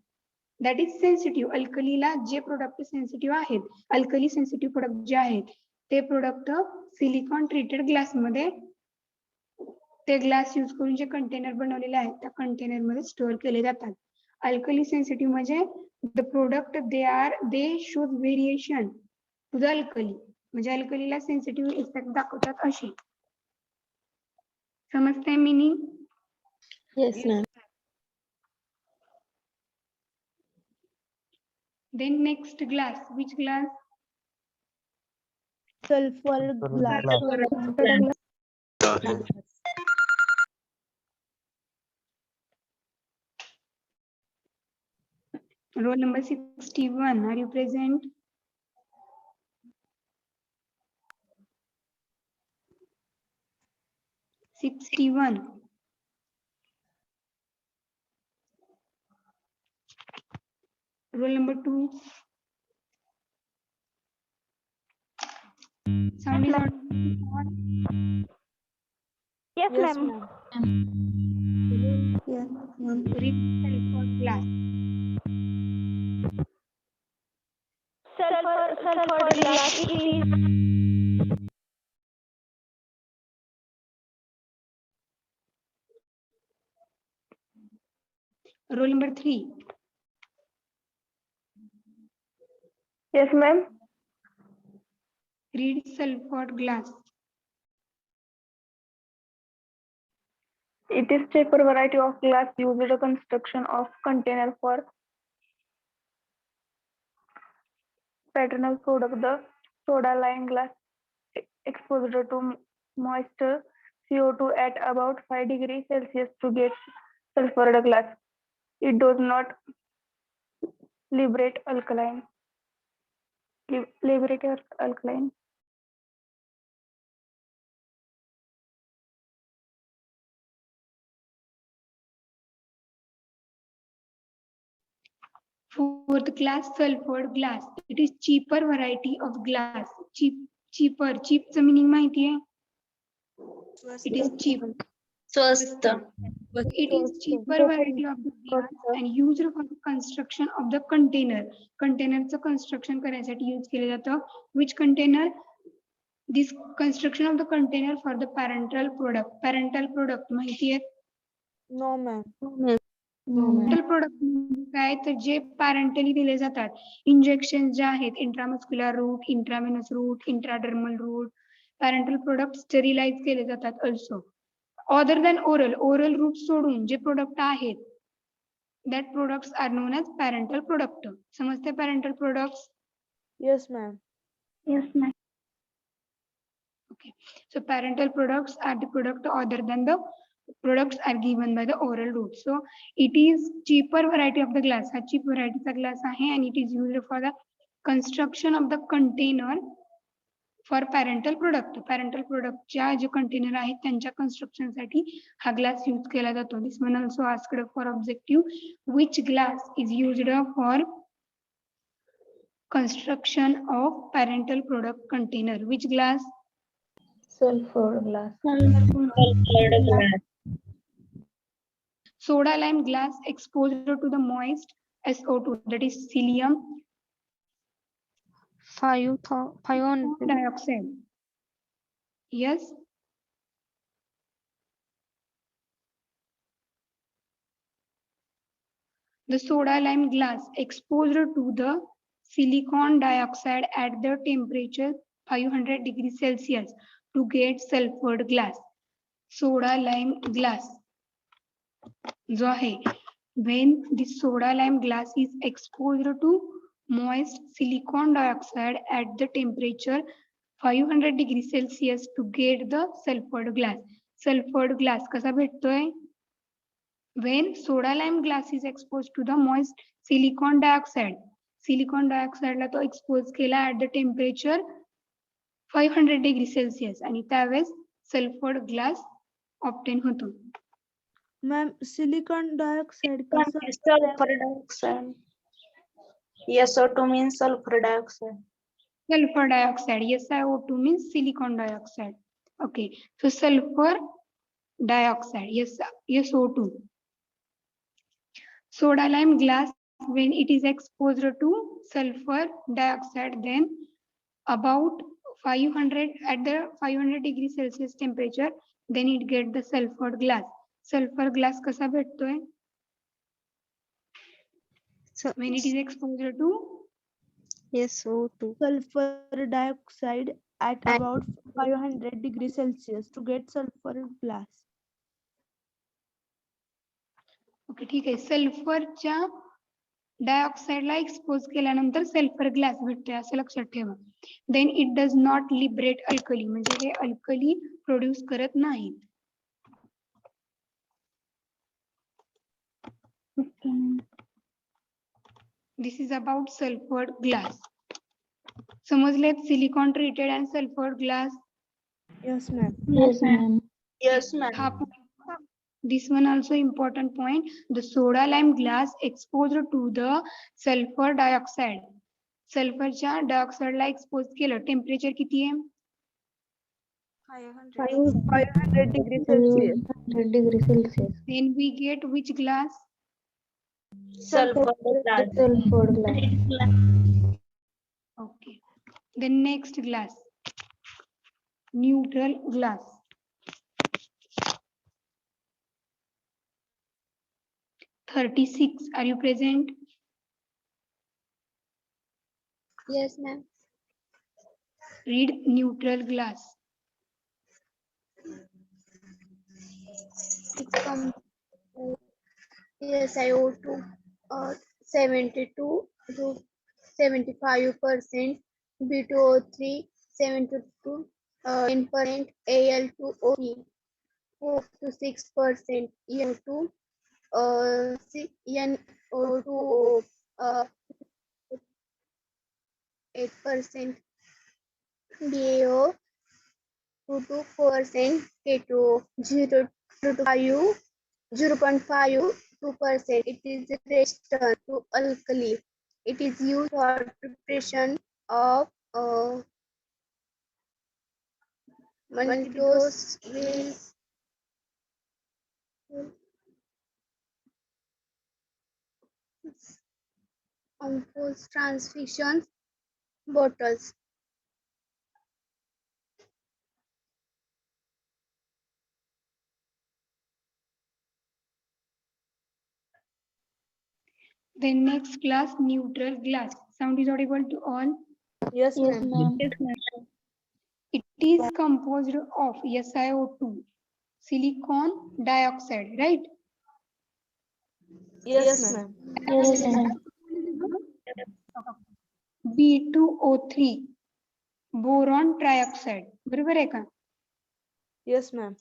That is sensitive. अल्कलीला जे प्रोडक्ट सेन्सिटिव्ह आहेत, अल्कली सेन्सिटिव्ह प्रोडक्ट जे आहेत ते प्रोडक्ट सिलिकॉन ट्रीटेड ग्लास मध्ये ते ग्लास यूज करून जे कंटेनर बनवलेले आहेत त्या कंटेनर मध्ये स्टोअर केले जातात. अल्कली सेन्सिटिव्ह म्हणजे the product they shows variation to the alkali म्हणजे अल्कलीला सेन्सिटिव्ह इफेक्ट दाखवतात अशी. समजते meaning? Yes, ma'am. Then next glass, which glass? Sulfur glass. Roll number 61. Are you present? Roll number 2. Sound is not. Yes, ma'am. Yes, ma'am. Sulfur glass. Sulfur glass is Roll number 3. Yes, ma'am. Read sulfur glass. It is cheaper variety of glass used in construction of container for paternal product. The soda lime glass exposed to moisture CO2 at about 5 degrees Celsius to get sulfured glass. It does not liberate alkaline. Fourth class, sulfur glass. It is cheaper variety of glass. Cheaper. Cheap चं meaning माहिती आहे? It is cheap. स्वस्त. It is cheaper variety of the glass and used for the construction of the container. Container चं construction करण्यासाठी use केले जातं. Which container? This construction of the container for the parental product. Parental product माहिती आहे? No, ma'am. Parental product काय तर जे पॅरेंटली दिले जातात. इंजेक्शन जे आहेत intramuscular route, intravenous route, intradermal route. Parenteral product sterilize केले जातात also. Other than oral route सोडून जे प्रोडक्ट आहेत that products are known as parenteral product. समजते parenteral products? Yes, ma'am. Yes, ma'am. Okay, so parental products are the product other than the products are given by the oral route. So it is cheaper variety of the glass. हा cheap variety चा glass आहे and it is used for the construction of the container for parental product. Parental product च्या जे container आहेत त्यांच्या construction साठी हा glass use केला जातो. This one also asked for objective. Which glass is used for construction of parental product container? Which glass? Sulfur glass. Sulfured glass. Soda lime glass exposed to the moist SO2, that is cilium 500 dioxide. Yes. The soda lime glass exposed to the silicon dioxide at the temperature 500 degrees Celsius to get sulfured glass. Soda lime glass जो आहे, when the soda lime glass is exposed to moist silicon dioxide at the temperature 500 degrees Celsius to get the sulfured glass. Sulfured glass कसा भेटतोय? When soda lime glass is exposed to the moist silicon dioxide ला तो expose केला at the temperature 500 degrees Celsius आणि त्यावेळेस sulfured glass obtain होतो. Ma'am, silicon dioxide Sulfur dioxide. SO2 means sulfur dioxide. Sulfur dioxide. Yes, SiO2 means silicon dioxide. Okay, so sulfur dioxide. Yes, SO2. Soda lime glass, when it is exposed to sulfur dioxide, then about 500 at the 500 degrees Celsius temperature, then it get the sulfur glass. Sulfur glass कसा भेटतोय? When it is exposed to SO2. Sulfur dioxide at about 500 degrees Celsius to get sulfur glass. Okay ठीक आहे. सल्फरच्या डायऑक्साइडला expose केल्यानंतर sulfur glass भेटतोय असं लक्षात ठेवा. Then it does not liberate alkali, म्हणजे हे अल्कली प्रोड्यूस करत नाही. This is about sulfured glass. समजलेत silicon treated and sulfured glass? Yes, ma'am. Yes, ma'am. Yes, ma'am. This one also important point. The soda lime glass exposed to the sulfur dioxide. सल्फरच्या डायऑक्साइडला expose केलं. Temperature किती आहे? 500 degrees Celsius. 500 degrees Celsius. Then we get which glass? Sulfur glass. Sulfur glass. Okay. The next glass, neutral glass. (36) Are you present? Yes, ma'am. Read neutral glass. It's SiO2 72 to 75%, B2O3 72 10%, Al2O3 4 to 6%, NO2 NO2 8%, BaO 2 to 4%, K2O 0 to 0.5 2%. It is resistant to alkali. It is used for preparation of multi-dose transfusion bottles. The next glass, neutral glass. Sound is audible to all? Yes, Yes, ma'am. ma'am. It is composed of SiO2, silicon dioxide, right? Yes, ma'am. Yes, ma'am. B2O3, boron trioxide, बरोबर आहे का? Yes, ma'am.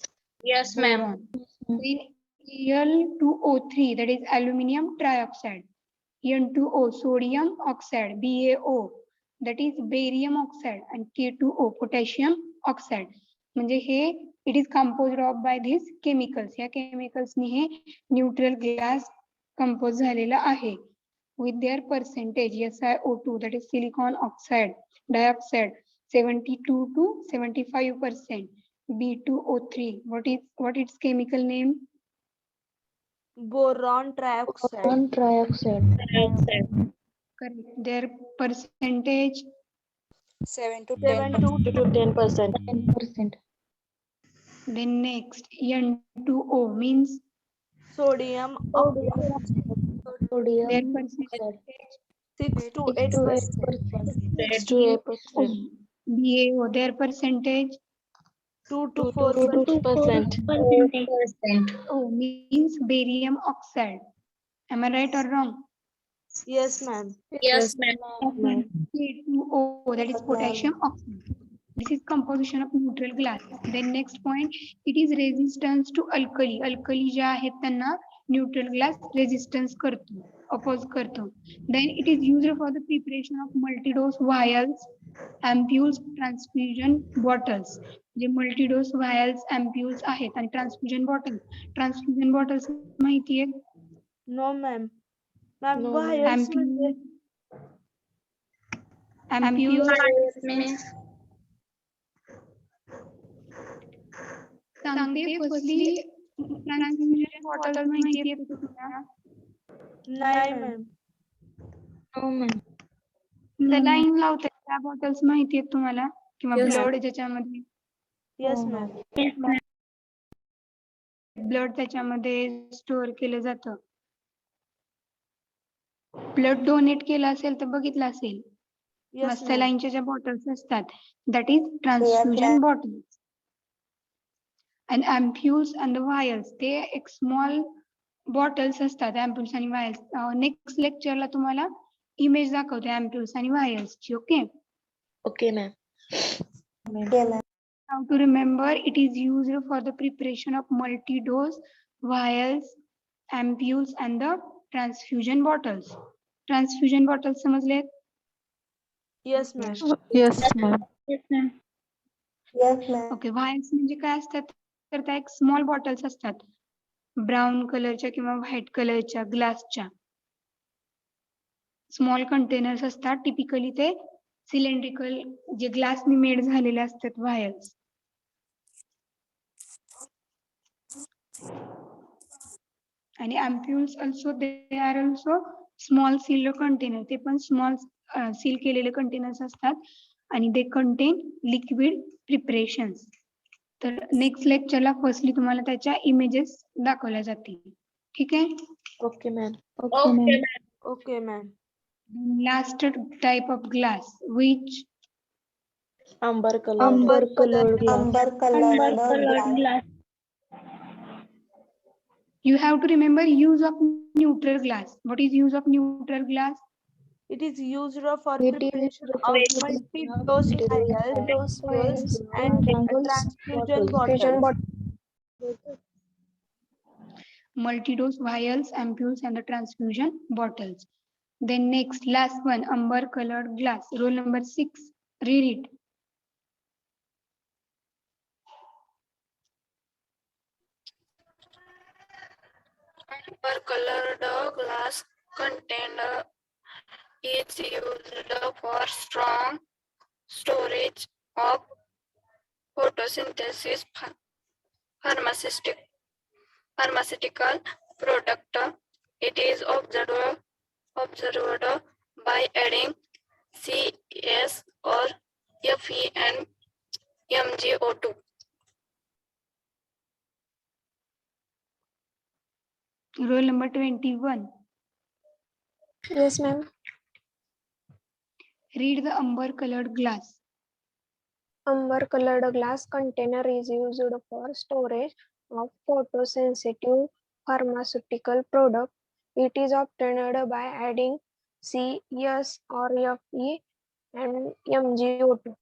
Yes, ma'am. Boron. Then Al2O3, that is aluminum trioxide. N2O, sodium oxide, BaO, that is barium oxide, and K2O, potassium oxide. म्हणजे हे it is composed of by these chemicals. या chemicals ने हे neutral glass compose झालेला आहे. With their percentage SiO2, that is silicon oxide dioxide, 72 to 75%. B2O3, what its chemical name? Boron trioxide. Boron trioxide. Correct. Their percentage? 7 to 10%. 10%. Then next, N2O means? Sodium Sodium Their oxide. percentage? 6 to 6 to 8%. 8%. 6 to 8%. BaO, their percentage? 2 to 4%. 4%. O means barium oxide. Am I right or wrong? Yes, ma'am. Yes, ma'am. K2O, that is potassium oxide. This is composition of neutral glass. Then next point, it is resistance to alkali. Alkali जे आहेत त्यांना neutral glass resistance करतो, oppose करतो. Then it is used for the preparation of multi-dose vials, ampules, transfusion bottles. J multi-dose vials, ampules आहेत आणि transfusion bottles. Transfusion bottles माहिती आहे? No, ma'am. Ma'am, No, vials म्हणजे Ampules Means सांगते firstly transfusion bottle माहिती आहे तुम्हाला? नाही, ma'am. No, ma'am. सलाईन लावतात त्या बॉटल्स माहिती आहेत तुम्हाला? किंवा Yes, ब्लड ज्याच्यामध्ये Yes, ma'am. ब्लड त्याच्यामध्ये स्टोअर केलं जातं. ब्लड डोनेट केलं असेल तर बघितलं असेल. Yes, ma'am. सलाईनच्या ज्या बॉटल्स असतात that is transfusion bottles. And ampoules and vials ते एक स्मॉल बॉटल्स असतात, अँप्युल्स आणि वायल्स. नेक्स्ट लेक्चरला तुम्हाला इमेज दाखवते अँप्युल्स आणि वायल्सची. Okay. Okay, ma'am. How to remember? It is used for the preparation of multi-dose vials, ampules, and the transfusion bottles. Transfusion bottles समजले? Yes, ma'am. Yes, ma'am. yes, ma'am. Okay. vials म्हणजे काय असतात? तर त्या एक small bottles असतात, brown कलरच्या किंवा व्हाईट कलरच्या ग्लासच्या स्मॉल कंटेनर्स असतात. टिपिकली ते सिलेंड्रिकल जे ग्लासनी मेड झालेले असतात व्हायल्स. आणि ampoules also they are also small sealed container. ते पण स्मॉल सील केलेले कंटेनर्स असतात आणि दे कंटेन लिक्विड प्रिपरेशन्स. तर नेक्स्ट लेक्चरला फर्स्टली तुम्हाला त्याच्या इमेजेस दाखवल्या जातील. ठीक आहे. Okay, ma'am. Okay, ma'am. Okay, ma'am. Last type of glass which Amber colored glass. Colored glass. you have to remember use of neutral glass. What is use of neutral glass? It is used for It is preparation used of for multi-dose vials, ampules, and transfusion bottles. Multi-dose vials, ampules, and the transfusion bottles. Then next, last one, amber colored glass. Roll number 6. Read it. Amber colored glass container is used for strong storage of photosynthesis pharmaceutical product. It is observed by adding CS or Fe and MgO2. Roll number 21. Yes, ma'am. Read the amber colored glass. Amber colored glass container is used for storage of photosensitive pharmaceutical product. It is obtained by adding CS or Fe and MgO2.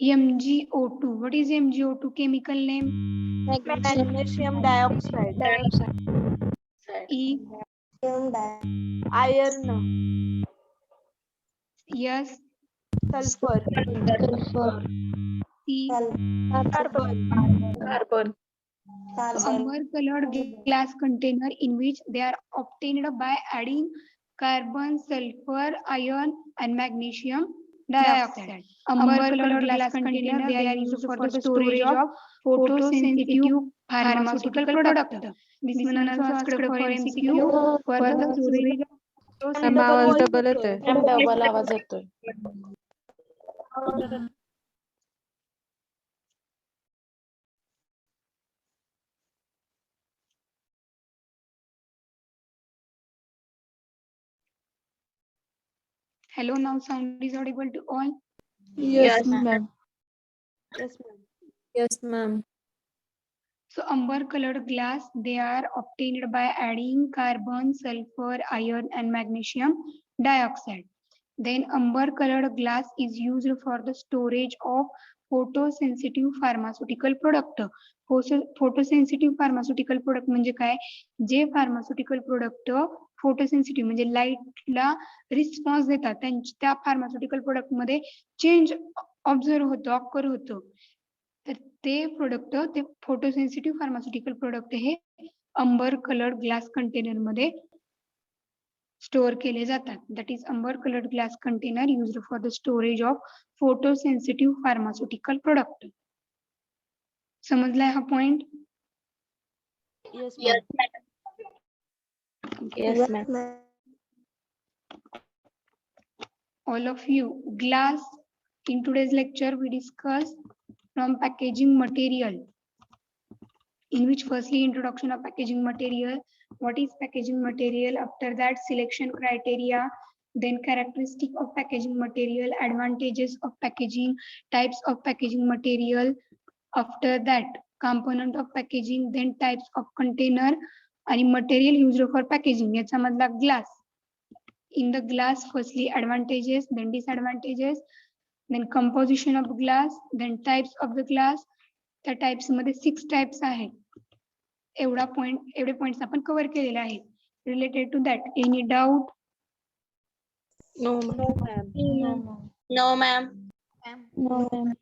MgO2. What is MgO2 chemical name? Magnesium dioxide. E. Iron. Yes. Sulfur. C. Carbon. So amber colored glass container in which they are obtained by adding carbon, sulfur, iron and magnesium dioxide. Amber colored glass container they are used for the storage of photosensitive pharmaceutical product. This one also asked for MCQ for the storage of आवाज double येतोय. Double आवाज येतोय. Hello, now sound is audible to all. Yes, ma'am. Yes, ma'am. So amber colored glass, they are obtained by adding carbon, sulfur, iron and magnesium dioxide. Then amber colored glass is used for the storage of photosensitive pharmaceutical product. Photosensitive pharmaceutical product म्हणजे काय, जे pharmaceutical product photosensitive म्हणजे लाईटला response देतात, त्या pharmaceutical product मध्ये change observe होतो, occur होतो. तर ते प्रोडक्ट, ते फोटोसेन्सिटिव्ह फार्मास्युटिकल प्रोडक्ट हे अंबर कलर्ड ग्लास कंटेनर मध्ये स्टोअर केले जातात. That is amber coloured glass container used for the storage of photosensitive pharmaceutical product. समजलाय हा point? Yes, ma'am. All of you, glass, in today's lecture we discuss from packaging material, in which firstly introduction of packaging material, what is packaging material, after that selection criteria, then characteristic of packaging material, advantages of packaging, types of packaging material, after that component of packaging, then types of container आणि material used for packaging, याचा मधला glass. In the glass, firstly advantages, then disadvantages, then composition of glass, then types of the glass. त्या types मध्ये 6 types आहेत. एवढे points आपण cover केलेले आहेत. Related to that, any doubt? No, ma'am. No, ma'am. No, ma'am.